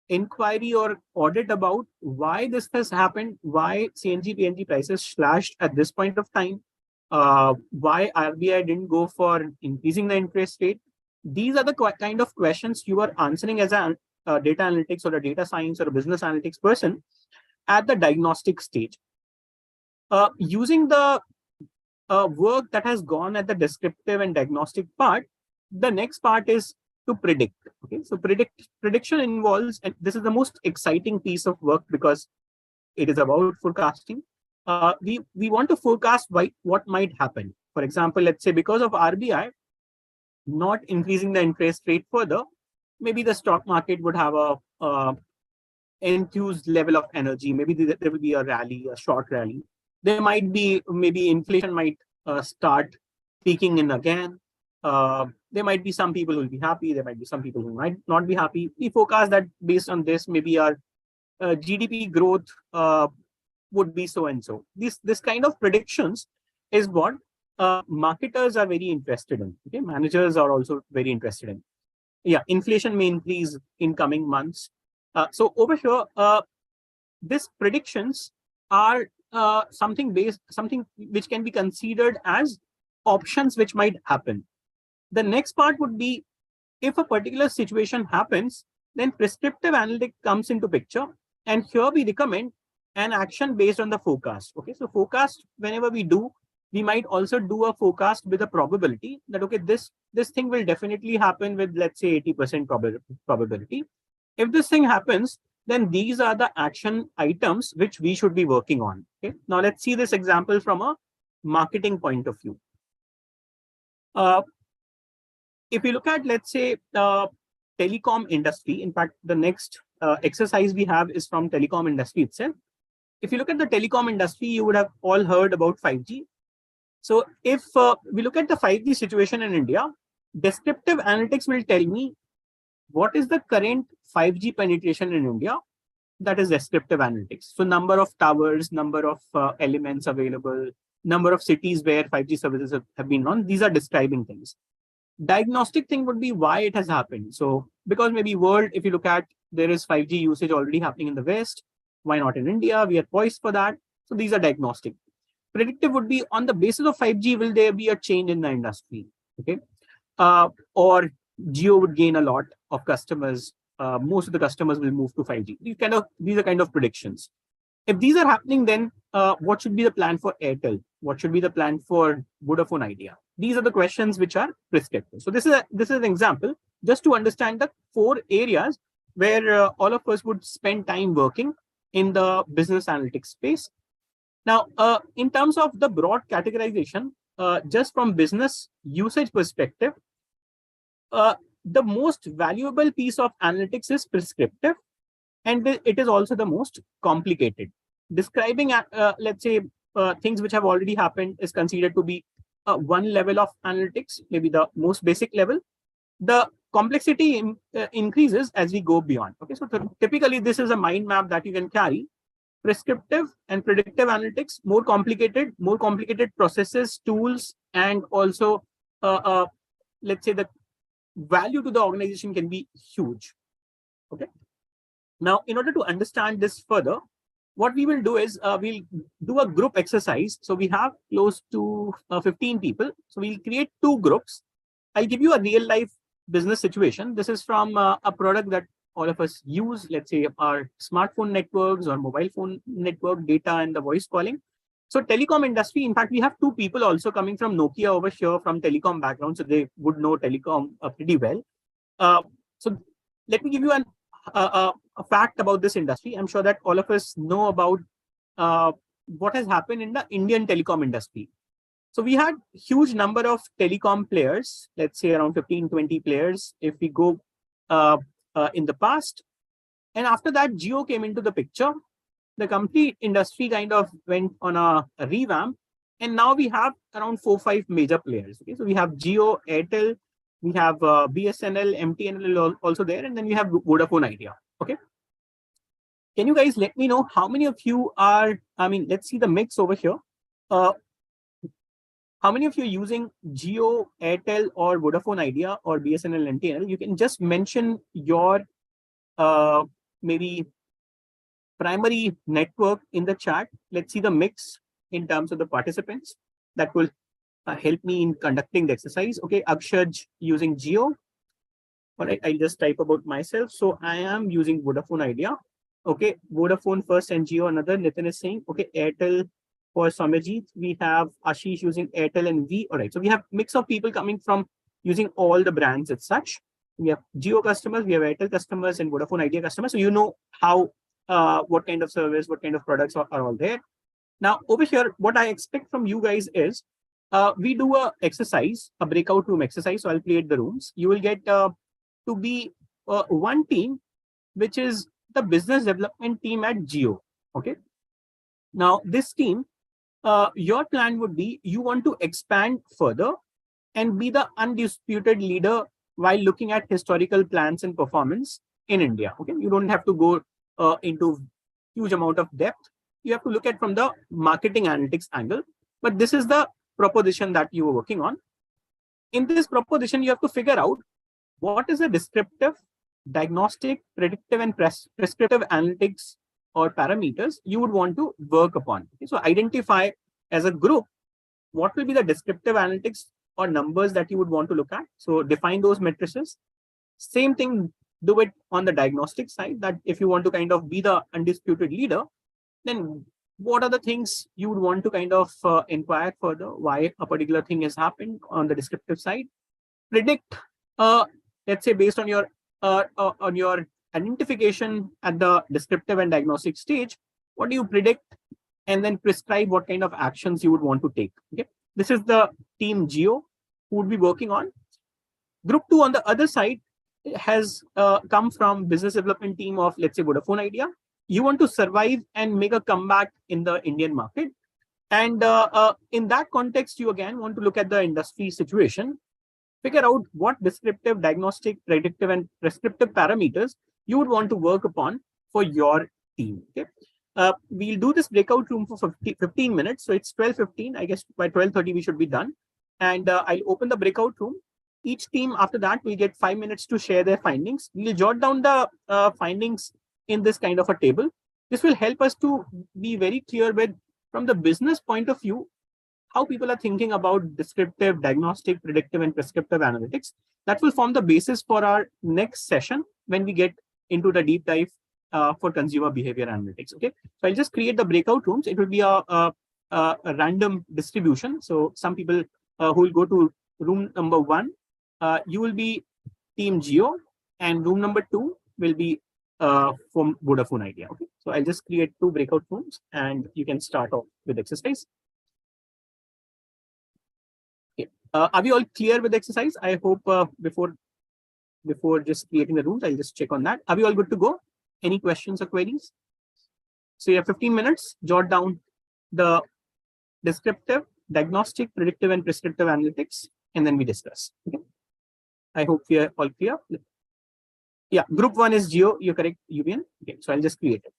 inquiry or audit about why this has happened, why CNG, PNG prices slashed at this point of time, why RBI didn't go for increasing the interest rate, these are the kind of questions you are answering as a data analytics or a data science or a business analytics person at the diagnostic stage. Using the work that has gone at the descriptive and diagnostic part, the next part is to predict. Okay, so prediction involves, and this is the most exciting piece of work because it is about forecasting. We want to forecast what might happen. For example, let's say because of RBI not increasing the interest rate further, maybe the stock market would have a enthused level of energy. Maybe there will be a rally, a short rally. There might be, maybe inflation might start peaking in again. There might be some people who will be happy. There might be some people who might not be happy. We forecast that based on this, maybe our GDP growth would be so and so. This kind of predictions is what marketers are very interested in. Okay, managers are also very interested in. Yeah, inflation may increase in coming months. So over here, these predictions are something which can be considered as options which might happen. The next part would be, if a particular situation happens, then prescriptive analytics comes into picture, and here we recommend an action based on the forecast. Okay, so forecast, whenever we do, we might also do a forecast with a probability that, okay, this thing will definitely happen with, let's say, 80% probability. If this thing happens, then these are the action items which we should be working on. Okay, now let's see this example from a marketing point of view. If you look at, let's say, telecom industry, in fact, the next exercise we have is from telecom industry itself. If you look at the telecom industry, you would have all heard about 5G. So if we look at the 5G situation in India, Descriptive analytics will tell me what is the current 5G penetration in India. That is descriptive analytics. So number of towers, number of elements available, number of cities where 5G services have been run. These are describing things. Diagnostic thing would be why it has happened. So because maybe world, if you look at, there is 5G usage already happening in the West. Why not in India? We are poised for that. So these are diagnostic. Predictive would be on the basis of 5G, will there be a change in the industry? Okay. Or Geo would gain a lot of customers. Most of the customers will move to 5G. These are kind of predictions. If these are happening, then what should be the plan for Airtel? What should be the plan for Vodafone Idea? These are the questions which are prescriptive. So this is an example just to understand the 4 areas where all of us would spend time working in the business analytics space. Now, in terms of the broad categorization, just from business usage perspective, the most valuable piece of analytics is prescriptive, and it is also the most complicated. Describing, let's say, things which have already happened is considered to be one level of analytics, maybe the most basic level. The complexity increases as we go beyond. Okay, so typically this is a mind map that you can carry. Prescriptive and predictive analytics, more complicated processes, tools, and also, let's say, the value to the organization can be huge. Okay. Now, in order to understand this further, what we will do is we'll do a group exercise. So we have close to 15 people. So we'll create 2 groups. I'll give you a real life business situation. This is from a product that all of us use, let's say our smartphone networks or mobile phone network data and the voice calling. So telecom industry, in fact, we have 2 people also coming from Nokia over here from telecom background. So they would know telecom pretty well. So let me give you a fact about this industry. I'm sure that all of us know about what has happened in the Indian telecom industry. So we had huge number of telecom players, let's say around 15, 20 players, if we go in the past. And after that, Jio came into the picture. The complete industry kind of went on a revamp. And now we have around 4, 5 major players. Okay? So we have Jio, Airtel, we have BSNL, MTNL also there, and then we have Vodafone Idea. Okay. Can you guys let me know how many of you are, let's see the mix over here. How many of you are using Jio, Airtel, or Vodafone Idea, or BSNL, MTNL? You can just mention your maybe primary network in the chat. Let's see the mix in terms of the participants. That will help me in conducting the exercise. Okay, Akshaj using Jio. All right, I'll just type about myself. So I am using Vodafone Idea. Okay, Vodafone first and Jio another. Nitin is saying, okay, Airtel for Samajit. We have Ashish using Airtel and V. All right, so we have mix of people coming from using all the brands as such. We have Jio customers, we have Airtel customers, and Vodafone Idea customers. So you know how, what kind of service, what kind of products are all there. Now, over here, what I expect from you guys is, we do a exercise, a breakout room exercise. So I'll create the rooms. You will get to be one team, which is the business development team at Jio. Okay. Now, this team, your plan would be you want to expand further and be the undisputed leader while looking at historical plans and performance in India. Okay, you don't have to go into huge amount of depth. You have to look at from the marketing analytics angle. But this is the proposition that you were working on. In this proposition, you have to figure out what is the descriptive, diagnostic, predictive, and prescriptive analytics or parameters you would want to work upon. Okay, so identify as a group what will be the descriptive analytics or numbers that you would want to look at. So define those matrices. Same thing, do it on the diagnostic side, that if you want to kind of be the undisputed leader, then what are the things you would want to kind of inquire further, why a particular thing has happened on the descriptive side. Predict, let's say based on your identification at the descriptive and diagnostic stage, what do you predict, and then prescribe what kind of actions you would want to take. Okay, this is the team Jio who would be working on. Group 2 on the other side has come from business development team of, let's say, Vodafone Idea. You want to survive and make a comeback in the Indian market. And in that context, you again want to look at the industry situation. figure out what descriptive, diagnostic, predictive, and prescriptive parameters you would want to work upon for your team. Okay. We'll do this breakout room for 15 minutes. So it's 12:15. I guess by 12:30 we should be done. And I'll open the breakout room. Each team after that will get 5 minutes to share their findings. We'll jot down the findings in this kind of a table. This will help us to be very clear with, from the business point of view, how people are thinking about descriptive, diagnostic, predictive, and prescriptive analytics. That will form the basis for our next session when we get into the deep dive for consumer behavior analytics. Okay, so I'll just create the breakout rooms. It will be a random distribution. So some people who will go to room number 1, you will be team Geo, and room number 2 will be from Vodafone Idea. Okay, so I'll just create 2 breakout rooms, and you can start off with exercise. Are we all clear with the exercise? I hope before just creating the rooms, I'll just check on that. Are we all good to go? Any questions or queries? So you have 15 minutes, jot down the descriptive, diagnostic, predictive, and prescriptive analytics, and then we discuss. Okay. I hope we are all clear. Yeah, group 1 is Geo, you're correct, UBN. Okay, so I'll just create it.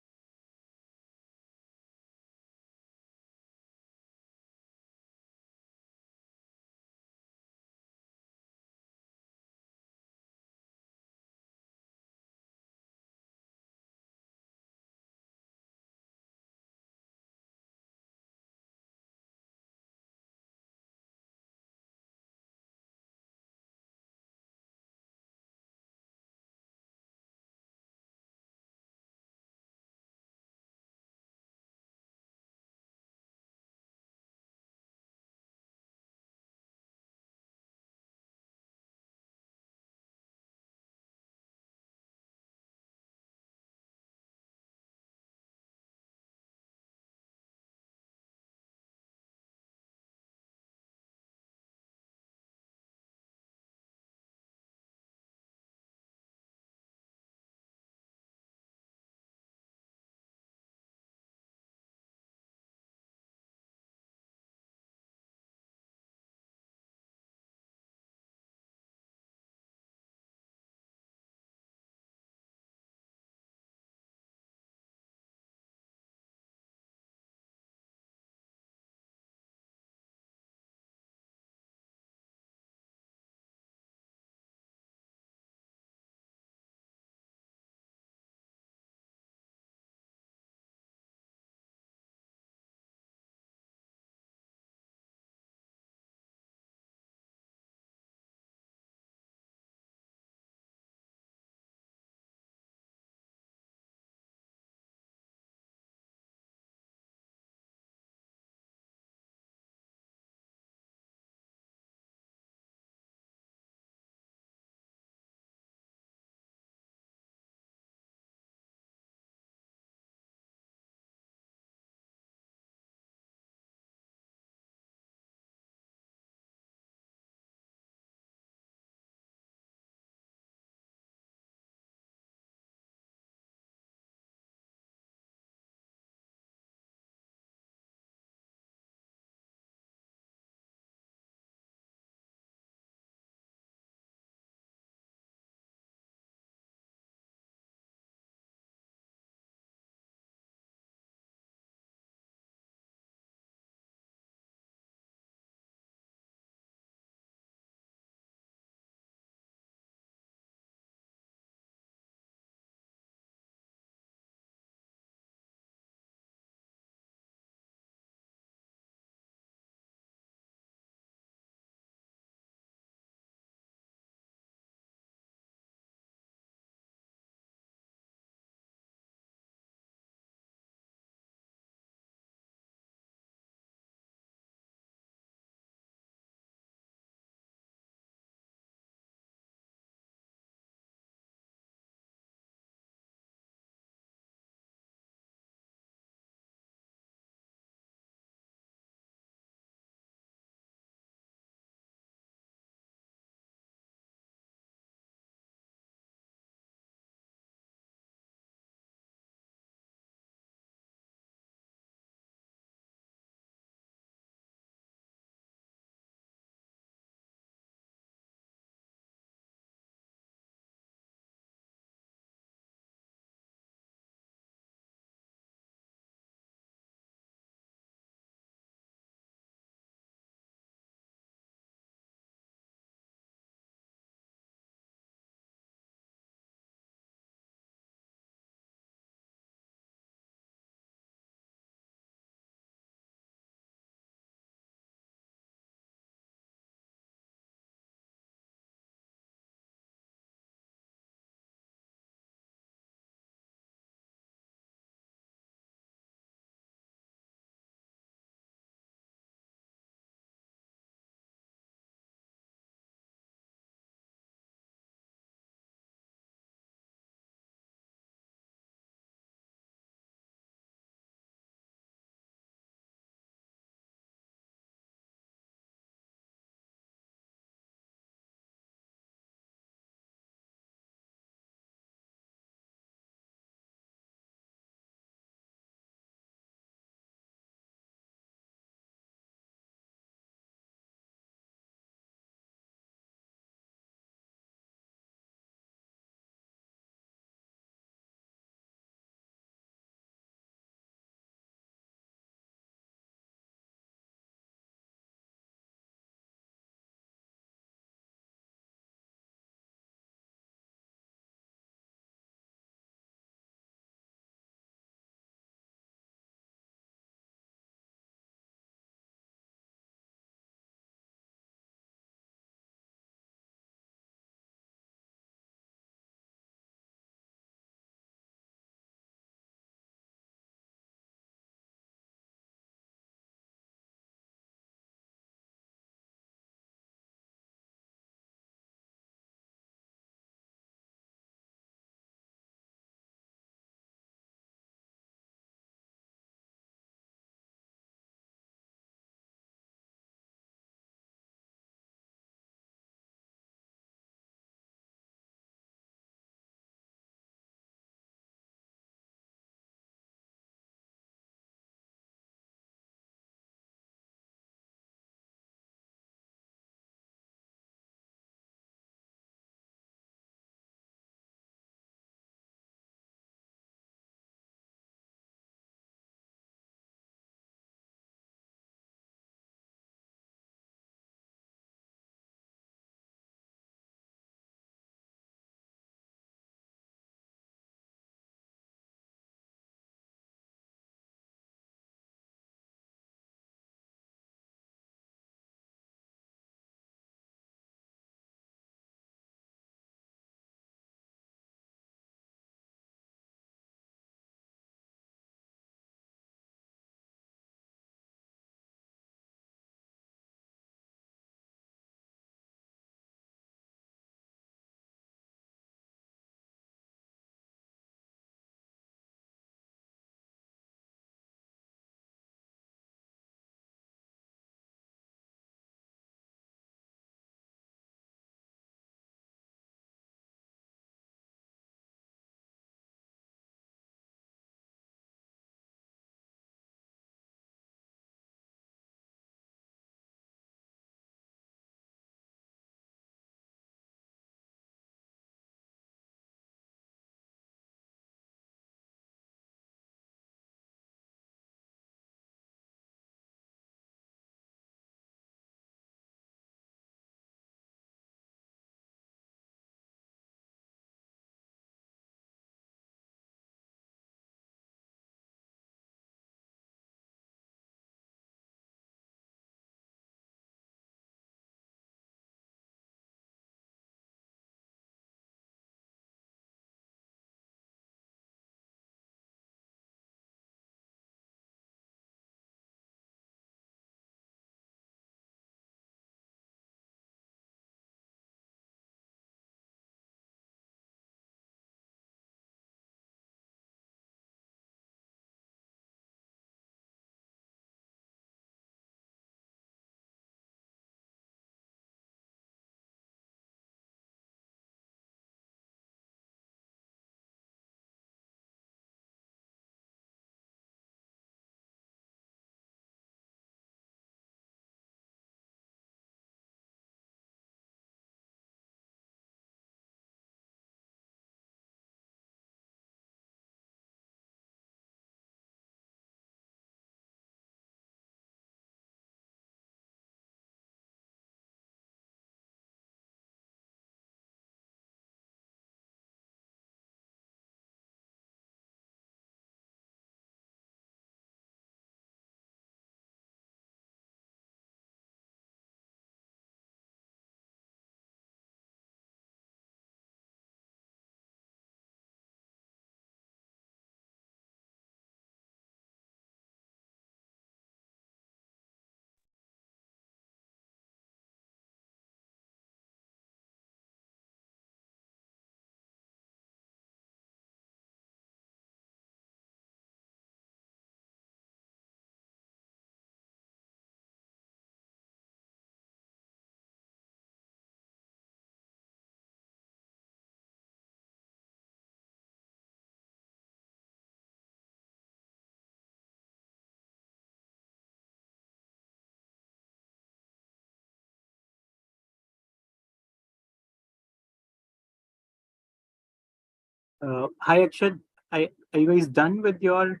Hi, Akshat. Are you guys done with your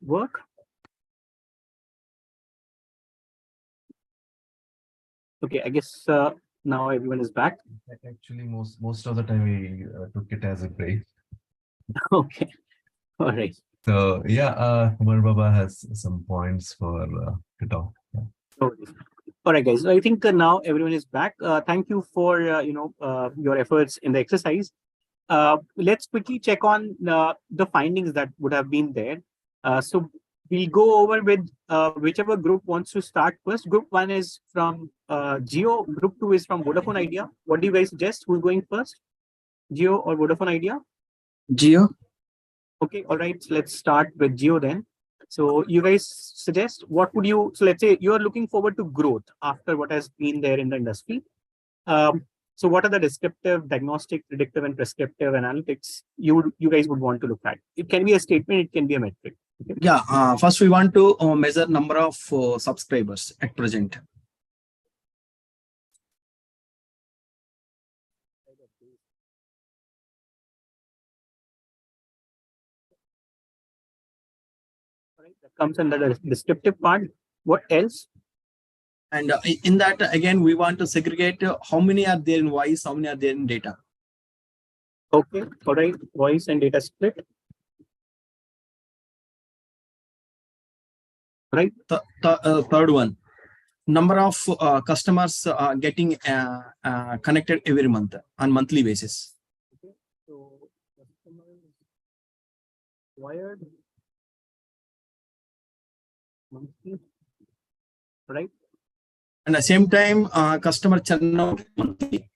work? Okay, I guess now everyone is back. Actually, most of the time we took it as a break. Okay, all right. So yeah, Umar Baba has some points for to talk. Yeah. Okay. All right, guys. So I think now everyone is back. Thank you for your efforts in the exercise. Let's quickly check on the findings that would have been there. So we'll go over with whichever group wants to start first. Group 1 is from Geo. Group 2 is from Vodafone Idea. What do you guys suggest? Who's going first? Geo or Vodafone Idea? Geo. Okay, all right. So let's start with Geo then. So you guys suggest what would you? So let's say you are looking forward to growth after what has been there in the industry. So what are the descriptive, diagnostic, predictive, and prescriptive analytics you guys would want to look at? It can be a statement, it can be a metric. Okay? Yeah. First, we want to measure number of subscribers at present. All right, that comes under the descriptive part. What else? And in that, again, we want to segregate how many are there in voice, how many are there in data. Okay, all right, voice and data split. Right. Third one, number of customers getting connected every month on monthly basis. Okay, so customers wired monthly, right? And at the same time, customer churn out monthly.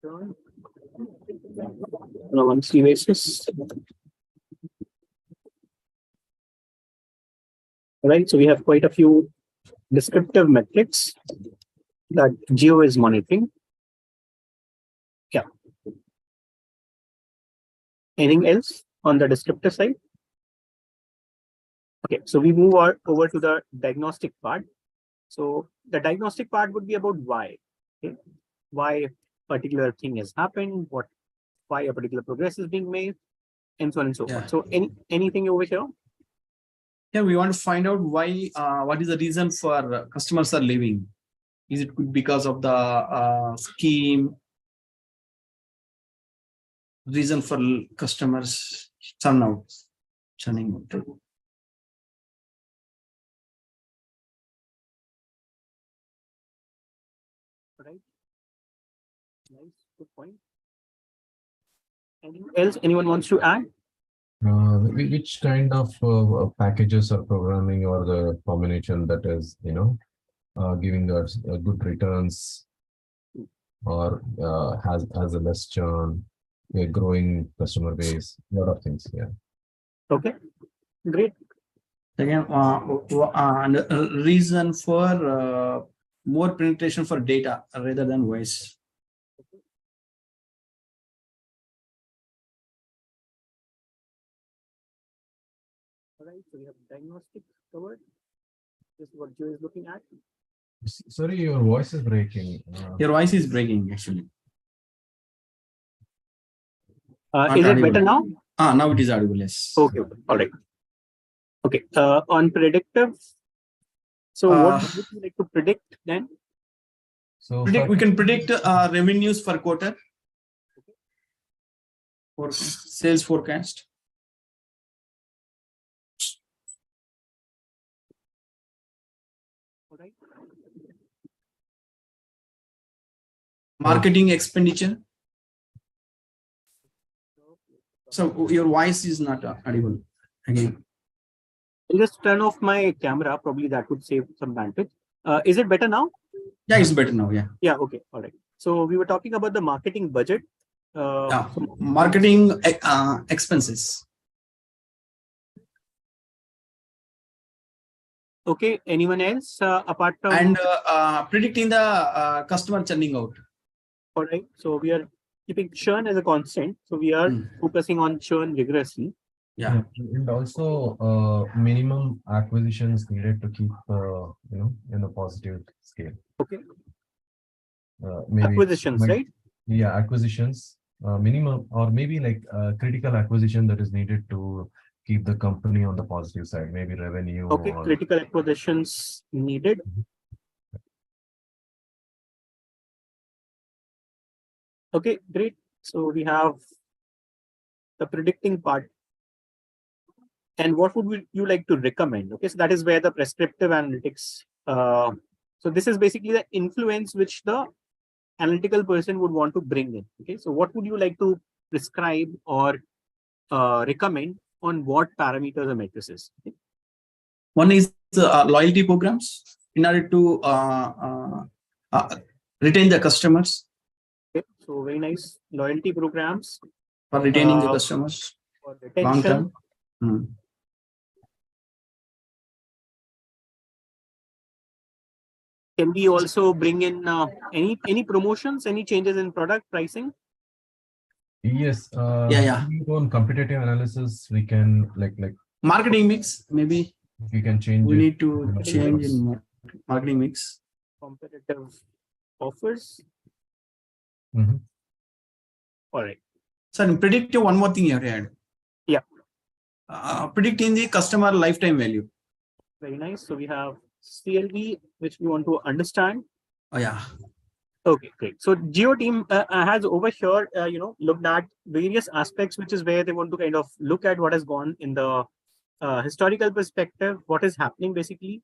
On a monthly basis. Right, so we have quite a few descriptive metrics that Geo is monitoring. Yeah. Anything else on the descriptive side? Okay, so we move over to the diagnostic part. So the diagnostic part would be about why. Okay, why a particular thing has happened, why a particular progress is being made, and so on and so forth. So anything over here? Yeah, we want to find out why. What is the reason for customers are leaving? Is it because of the scheme? Reason for customers churning out. Right. Nice, good point. Anything else anyone wants to add? Which kind of packages or programming or the combination that is, giving us good returns or has a less churn, a growing customer base, a lot of things. Yeah. Okay, great. Again, reason for more penetration for data rather than voice. All right, so we have diagnostic covered. This is what Joe is looking at. Sorry, your voice is breaking. Your voice is breaking actually. Is it better now? Now it is audible. Yes. Okay, all right. Okay, on predictive. So what would you like to predict then? So we can predict revenues per quarter for sales forecast. All right. Marketing expenditure. So your voice is not audible again. I'll just turn off my camera. Probably that would save some bandwidth. Is it better now? Yeah, it's better now. Yeah. Yeah. Okay. All right. So we were talking about the marketing budget. Marketing expenses. Okay. Anyone else apart from? And predicting the customer churning out. All right. So we are keeping churn as a constant. So we are focusing on churn rigorously. Yeah. And also minimum acquisitions needed to keep in a positive scale. Okay. Maybe Acquisitions, right? Yeah, acquisitions minimum or maybe like critical acquisition that is needed to keep the company on the positive side, maybe revenue Okay, or critical acquisitions needed. Okay, great. So we have the predicting part. And what would you like to recommend? Okay, so that is where the prescriptive analytics. So this is basically the influence which the analytical person would want to bring in. Okay, so what would you like to prescribe or recommend on what parameters or matrices? Okay? One is loyalty programs in order to retain the customers. Okay, so very nice loyalty programs For retaining the customers for long retention. term. Can we also bring in any promotions, any changes in product pricing? yes, Yeah. on competitive analysis, we can like Marketing mix, maybe we can change we it. need to change in marketing mix. Competitive offers. Mhm. All right. So in predictive, one more thing you have to add. Yeah. Predicting the customer lifetime value. Very nice. So we have CLV, which we want to understand. Oh yeah. Okay, great. So Geo team has over here, looked at various aspects, which is where they want to kind of look at what has gone in the historical perspective, what is happening basically,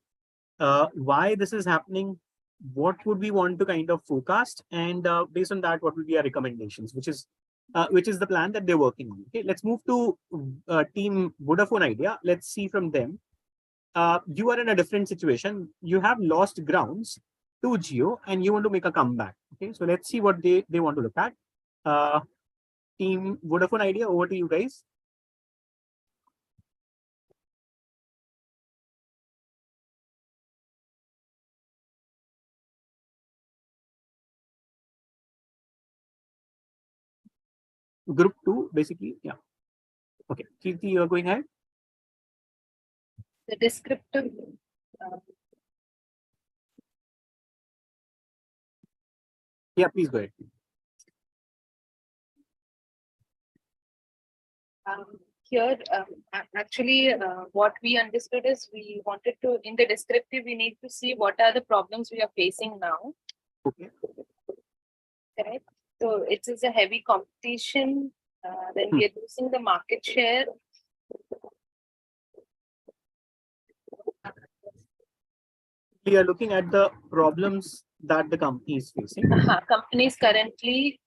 why this is happening, what would we want to kind of forecast, and based on that, what will be our recommendations, which is the plan that they're working on. Okay, let's move to team Vodafone Idea. Let's see from them. You are in a different situation. You have lost grounds to Geo and you want to make a comeback. Okay, so let's see what they want to look at. Team Vodafone Idea, over to you guys. Group 2, basically. Yeah. Okay, Kirti, you are going ahead. The descriptive. Yeah, please go ahead. Here, actually, what we understood is we wanted to, in the descriptive, we need to see what are the problems we are facing now. Okay. Correct. So it is a heavy competition. Then we are losing the market share. We are looking at the problems that the company is facing. Companies currently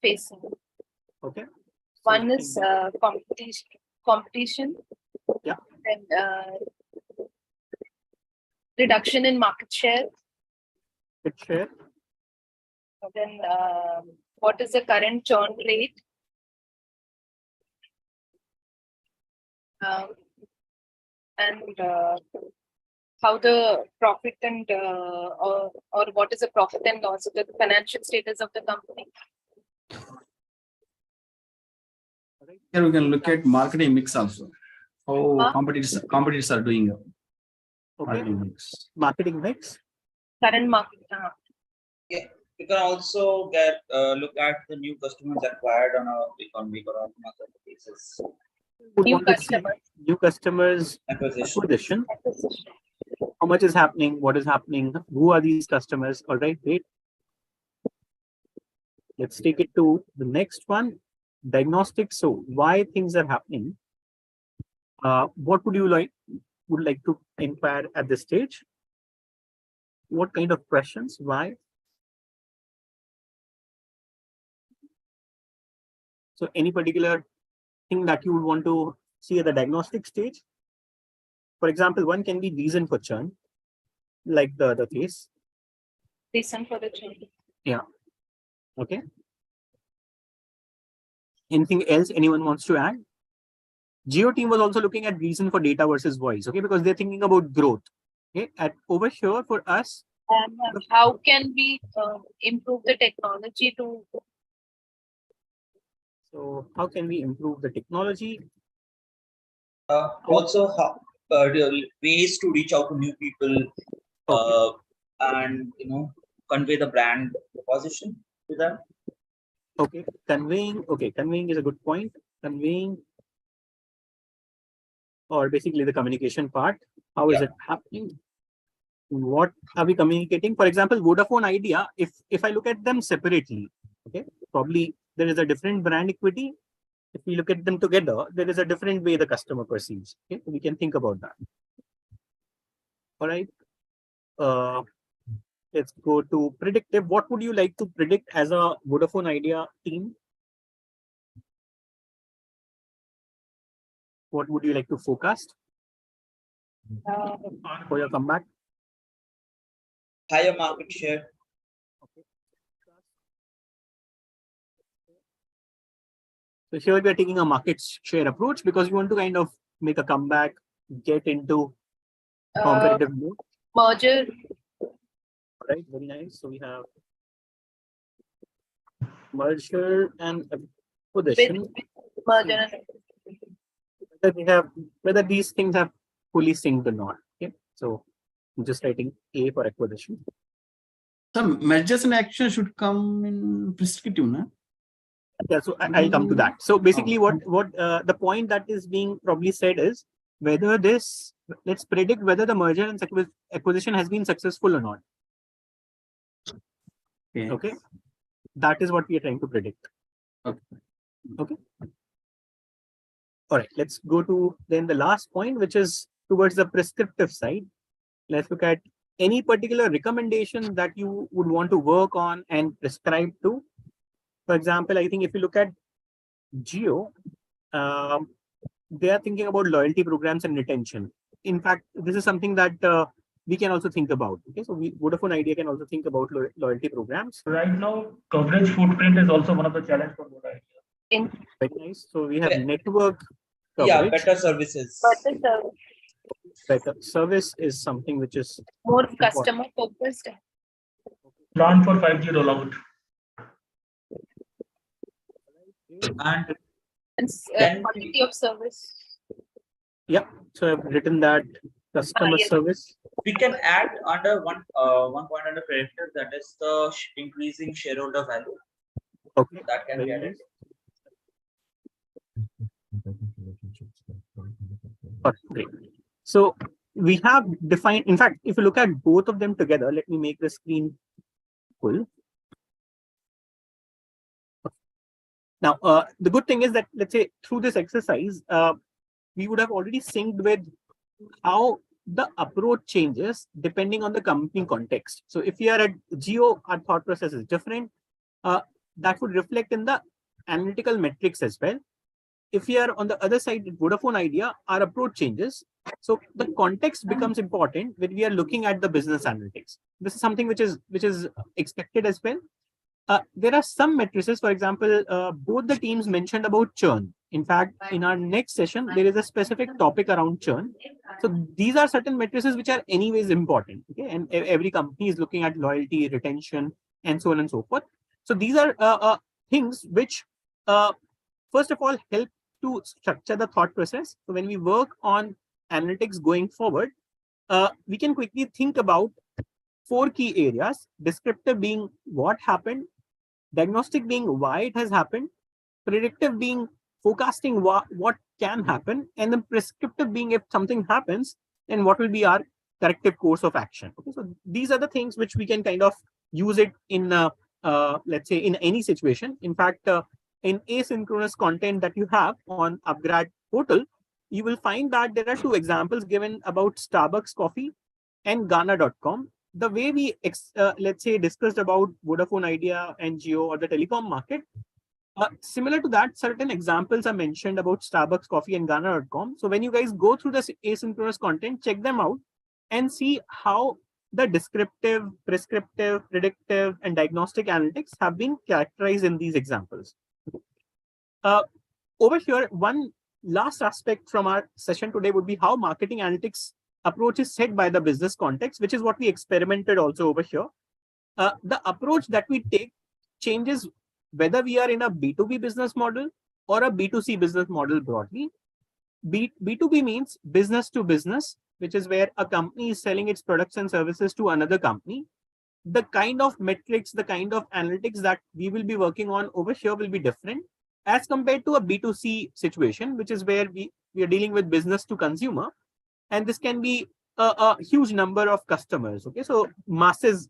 facing. Okay. One is competition. Yeah. Then reduction in market share. Market share. Then what is the current churn rate? And how the profit and or what is the profit and loss of the financial status of the company? Here we can look at marketing mix also. How competitors are doing. Okay. Marketing mix. Marketing mix. Current market. Yeah, you can also get look at the new customers acquired on a week on monthly basis. New customers. New customers acquisition. How much is happening? What is happening? Who are these customers? All right, great. Let's take it to the next one. Diagnostics. So why things are happening? What would you like to inquire at this stage? What kind of questions? Why? So any particular thing that you would want to see at the diagnostic stage? For example, one can be reason for churn, like the other case. Reason for the churn. Yeah. Okay. Anything else anyone wants to add? Geo team was also looking at reason for data versus voice, okay, because they're thinking about growth. Okay, over here for us. How can we improve the technology to? So how can we improve the technology? Also, ways to reach out to new people, and convey the brand proposition to them. Okay, conveying. Okay, conveying is a good point. Conveying, or basically the communication part. How is Yeah. it happening? What are we communicating? For example, Vodafone Idea. If I look at them separately, okay, probably there is a different brand equity. If we look at them together, there is a different way the customer perceives. Okay, we can think about that. All right. Let's go to predictive. What would you like to predict as a Vodafone Idea team? What would you like to forecast for your comeback? Higher market share. So here we are taking a market share approach because we want to kind of make a comeback, get into competitive mode. Merger. Right, very nice. So we have merger and acquisition. Merger and Whether these things have fully synced or not. Okay, so I'm just writing A for acquisition. Some mergers and action should come in prescriptive, no? Yeah, so I'll come to that. So basically, what the point that is being probably said is whether this, let's predict whether the merger and acquisition has been successful or not. Okay. Okay, that is what we are trying to predict. Okay. All right, let's go to then the last point, which is towards the prescriptive side. Let's look at any particular recommendation that you would want to work on and prescribe to. For example, I think if you look at Jio, they are thinking about loyalty programs and retention. In fact, this is something that we can also think about. Okay, so Vodafone Idea can also think about loyalty programs. Right now, coverage footprint is also one of the challenges for Vodafone Idea. Very nice. So we have network coverage. Yeah, better services. Better service is something which is more customer focused. Plan for 5G rollout. And Quality of service. Yeah, so I've written that customer Yes. service. we can add under one point under predictive, that is the increasing shareholder value. Okay, That can be very added. nice. Great. So we have defined, in fact, if you look at both of them together, let me make the screen full. Now, the good thing is that, let's say, through this exercise, we would have already synced with how the approach changes depending on the company context. So if you are at Jio, our thought process is different. That would reflect in the analytical metrics as well. If we are on the other side with Vodafone Idea, our approach changes. So the context becomes important when we are looking at the business analytics. This is something which is expected as well. There are some matrices, for example, both the teams mentioned about churn. In fact, in our next session, there is a specific topic around churn. So these are certain matrices which are anyways important. Okay, and every company is looking at loyalty, retention, and so on and so forth. So these are things which, first of all, help to structure the thought process. So when we work on analytics going forward, we can quickly think about 4 key areas: descriptive being what happened, diagnostic being why it has happened, predictive being forecasting what can happen, and then prescriptive being if something happens, then what will be our corrective course of action. Okay, so these are the things which we can kind of use it in, let's say, in any situation. In fact, in asynchronous content that you have on Upgrad portal, you will find that there are 2 examples given about Starbucks coffee and Ghana.com. The way we, let's say, discussed about Vodafone Idea and Jio or the telecom market, similar to that, certain examples are mentioned about Starbucks coffee and Ghana.com. So when you guys go through this asynchronous content, check them out and see how the descriptive, prescriptive, predictive, and diagnostic analytics have been characterized in these examples. Over here, one last aspect from our session today would be how marketing analytics approach is set by the business context, which is what we experimented also over here. The approach that we take changes whether we are in a B2B business model or a B2C business model broadly. B2B means business to business, which is where a company is selling its products and services to another company. the kind of metrics, the kind of analytics that we will be working on over here will be different as compared to a B2C situation, which is where we are dealing with business to consumer. And this can be a huge number of customers. Okay, so masses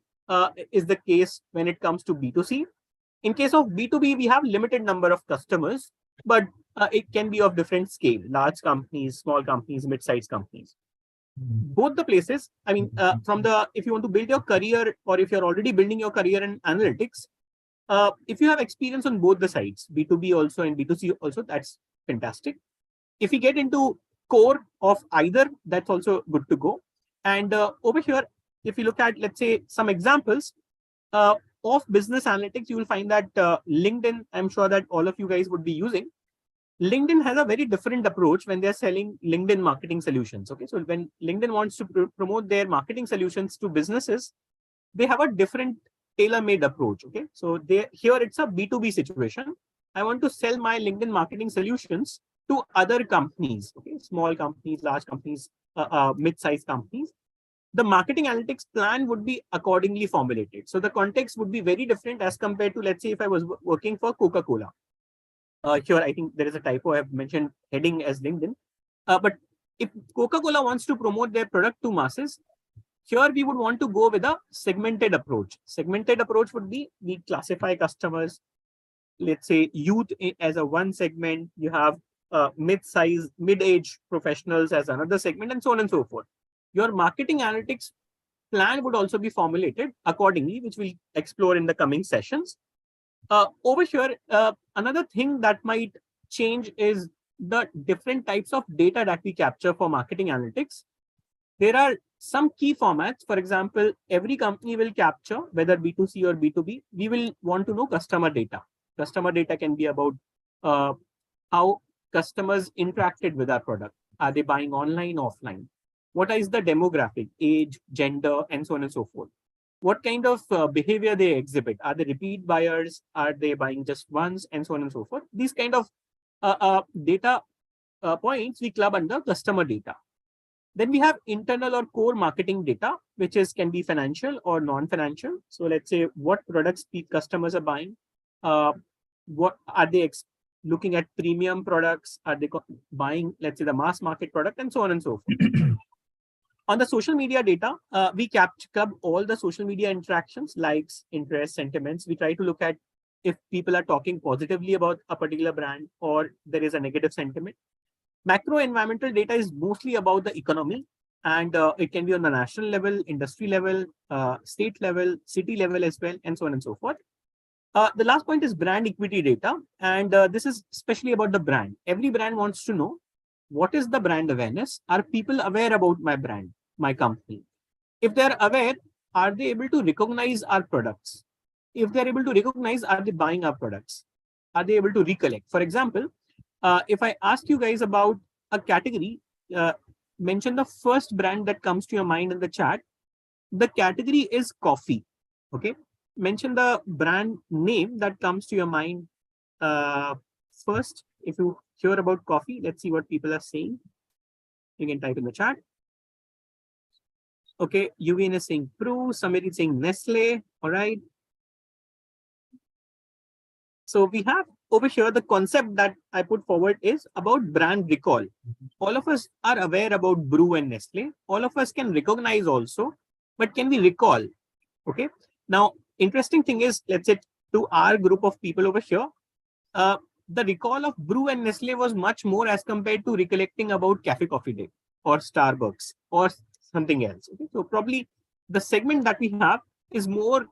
is the case when it comes to B2C. In case of B2B, we have limited number of customers, but it can be of different scale, large companies, small companies, mid-sized companies. Both the places, I mean, if you want to build your career, or if you're already building your career in analytics, if you have experience on both the sides, B2B also and B2C also, that's fantastic. If you get into core of either, that's also good to go. And over here, if you look at, let's say, some examples of business analytics, you will find that LinkedIn, I'm sure that all of you guys would be using. LinkedIn has a very different approach when they're selling LinkedIn marketing solutions. Okay, so when LinkedIn wants to promote their marketing solutions to businesses, they have a different tailor-made approach. Okay, so here it's a B2B situation. I want to sell my LinkedIn marketing solutions to other companies. Okay, small companies, large companies, mid-sized companies. The marketing analytics plan would be accordingly formulated. So the context would be very different as compared to, let's say, if I was working for Coca-Cola. Here, I think there is a typo. I have mentioned heading as LinkedIn. But if Coca-Cola wants to promote their product to masses, here we would want to go with a segmented approach. Segmented approach would be, we classify customers, let's say youth as a one segment, you have mid-size, mid-age professionals as another segment, and so on and so forth. Your marketing analytics plan would also be formulated accordingly, which we'll explore in the coming sessions. Over here, another thing that might change is the different types of data that we capture for marketing analytics. There are some key formats. For example, every company will capture, whether B2C or B2B, we will want to know customer data. Customer data can be about how customers interacted with our product. Are they buying online, offline? What is the demographic, age, gender, and so on and so forth? What kind of behavior they exhibit? Are they repeat buyers? Are they buying just once? And so on and so forth. These kind of data points we club under customer data. Then we have internal or core marketing data, which can be financial or non-financial. So let's say what products customers are buying. What are they looking at? Premium products? Are they buying, let's say, the mass market product, and so on and so forth. On the social media data, we club all the social media interactions, likes, interests, sentiments. We try to look at if people are talking positively about a particular brand or there is a negative sentiment. Macro environmental data is mostly about the economy, and it can be on the national level, industry level, state level, city level as well, and so on and so forth. The last point is brand equity data, and this is especially about the brand. Every brand wants to know, what is the brand awareness? Are people aware about my brand, my company? If they're aware, are they able to recognize our products? If they're able to recognize, are they buying our products? Are they able to recollect? For example, if I ask you guys about a category, mention the first brand that comes to your mind in the chat. The category is coffee. Okay. Mention the brand name that comes to your mind first. If you hear about coffee, let's see what people are saying. You can type in the chat. Okay, Yuvin is saying Pru, somebody is saying Nestle. All right. So we have over here the concept that I put forward is about brand recall. All of us are aware about Brew and Nestle. All of us can recognize also, but can we recall? Okay. Now, interesting thing is, let's say to our group of people over here, the recall of Brew and Nestle was much more as compared to recollecting about Cafe Coffee Day or Starbucks or something else. Okay? So probably the segment that we have is more,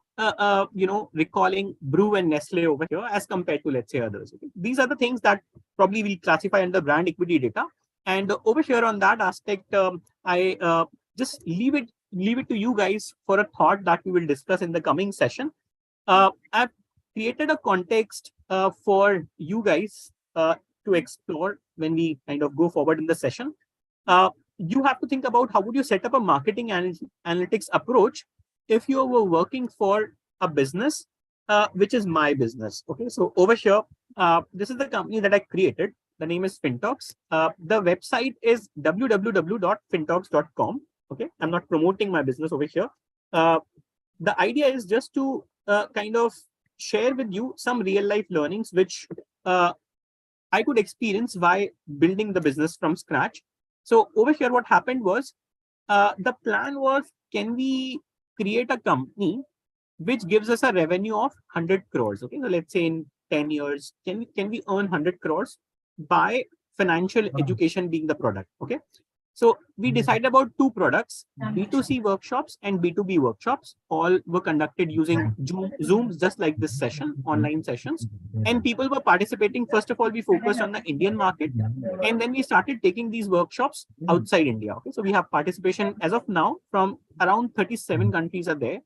recalling Brew and Nestle over here as compared to, let's say, others. Okay? These are the things that probably we classify under brand equity data. And over here on that aspect, I just leave it to you guys for a thought that we will discuss in the coming session. I've created a context for you guys to explore when we kind of go forward in the session. You have to think about how would you set up a marketing analytics approach if you were working for a business, which is my business. Okay, so over here, this is the company that I created. The name is Fintalks. The website is www.fintalks.com. Okay, I'm not promoting my business over here. the idea is just to kind of share with you some real life learnings, which I could experience by building the business from scratch. So over here, what happened was, the plan was, can we create a company which gives us a revenue of 100 crores? Okay, so let's say in 10 years, can we earn 100 crores by financial education being the product? Okay, so we decided about two products, B2C workshops and B2B workshops. All were conducted using Zooms, just like this session, online sessions. And people were participating. First of all, we focused on the Indian market, and then we started taking these workshops outside India. Okay, so we have participation as of now from around 37 countries are there.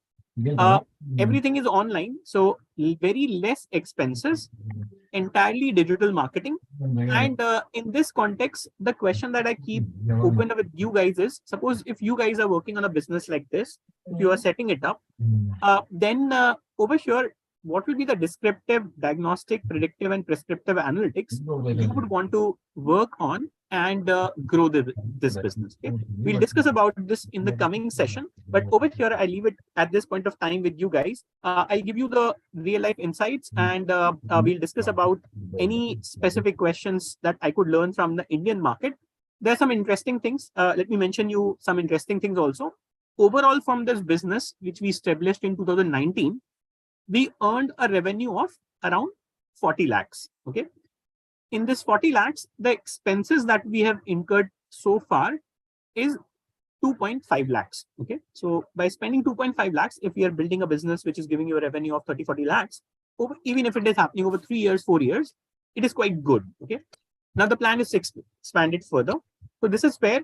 Everything is online, so very less expenses, entirely digital marketing. And in this context, the question that I keep open with you guys is, suppose if you guys are working on a business like this, if you are setting it up, then over here, what will be the descriptive, diagnostic, predictive, and prescriptive analytics you would want to work on and grow this business? Okay? We'll discuss about this in the coming session, but over here, I leave it at this point of time with you guys. I'll give you the real life insights, and we'll discuss about any specific questions that I could learn from the Indian market. There are some interesting things. Let me mention you some interesting things also. Overall, from this business, which we established in 2019, we earned a revenue of around 40 lakhs. Okay. In this 40 lakhs, the expenses that we have incurred so far is 2.5 lakhs. Okay. So by spending 2.5 lakhs, if we are building a business which is giving you a revenue of 30-40 lakhs, even if it is happening over 3 years, 4 years, it is quite good. Okay. Now the plan is to expand it further. So this is where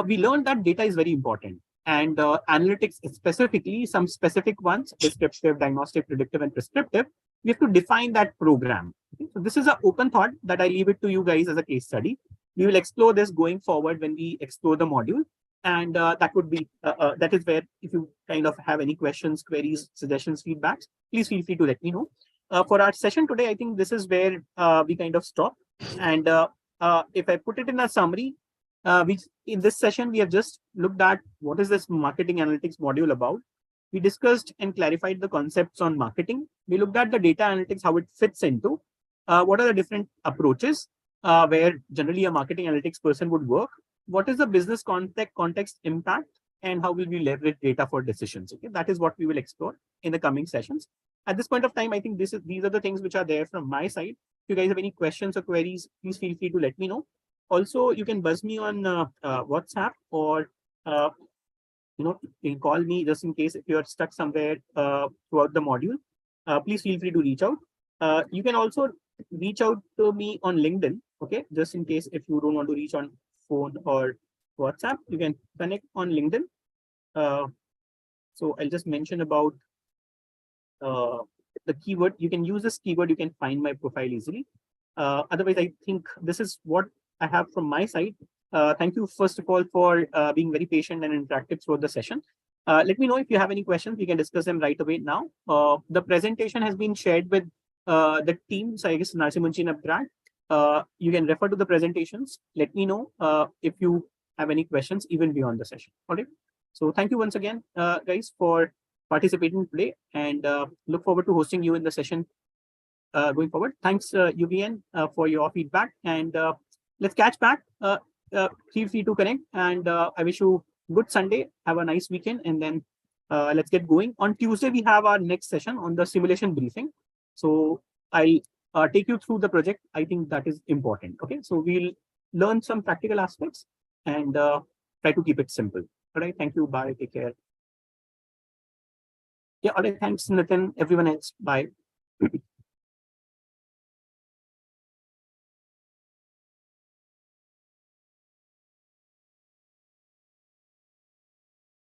we learned that data is very important. And analytics, specifically some specific ones, descriptive, diagnostic, predictive, and prescriptive, we have to define that program. Okay? So this is an open thought that I leave it to you guys as a case study. We will explore this going forward when we explore the module. And that would be, that is where, if you kind of have any questions, queries, suggestions, feedbacks, please feel free to let me know. For our session today, I think this is where we kind of stop. And if I put it in a summary, in this session, we have just looked at what is this marketing analytics module about. We discussed and clarified the concepts on marketing. We looked at the data analytics, how it fits into, what are the different approaches where generally a marketing analytics person would work, what is the business context impact, and how will we leverage data for decisions. Okay, that is what we will explore in the coming sessions. At this point of time, I think these are the things which are there from my side. If you guys have any questions or queries, please feel free to let me know. Also, you can buzz me on WhatsApp, or you can call me just in case if you are stuck somewhere throughout the module. Please feel free to reach out. You can also reach out to me on LinkedIn. Okay, just in case if you don't want to reach on phone or WhatsApp, you can connect on LinkedIn. So I'll just mention about the keyword. You can use this keyword. You can find my profile easily. Otherwise, I think this is what I have from my side. Thank you, first of all, for being very patient and interactive throughout the session. Let me know if you have any questions. We can discuss them right away now. The presentation has been shared with the team. So I guess Narsimunchi and Abdrad. You can refer to the presentations. Let me know if you have any questions even beyond the session. All right. So thank you once again, guys, for participating today, and look forward to hosting you in the session going forward. Thanks, UVN, for your feedback, and let's catch back. Feel free to connect, and I wish you good Sunday. Have a nice weekend, and then let's get going. On Tuesday, we have our next session on the simulation briefing. So I'll take you through the project. I think that is important. Okay, so we'll learn some practical aspects and try to keep it simple. All right, thank you. Bye. Take care. Yeah, all right. Thanks, Nitin. Everyone else. Bye.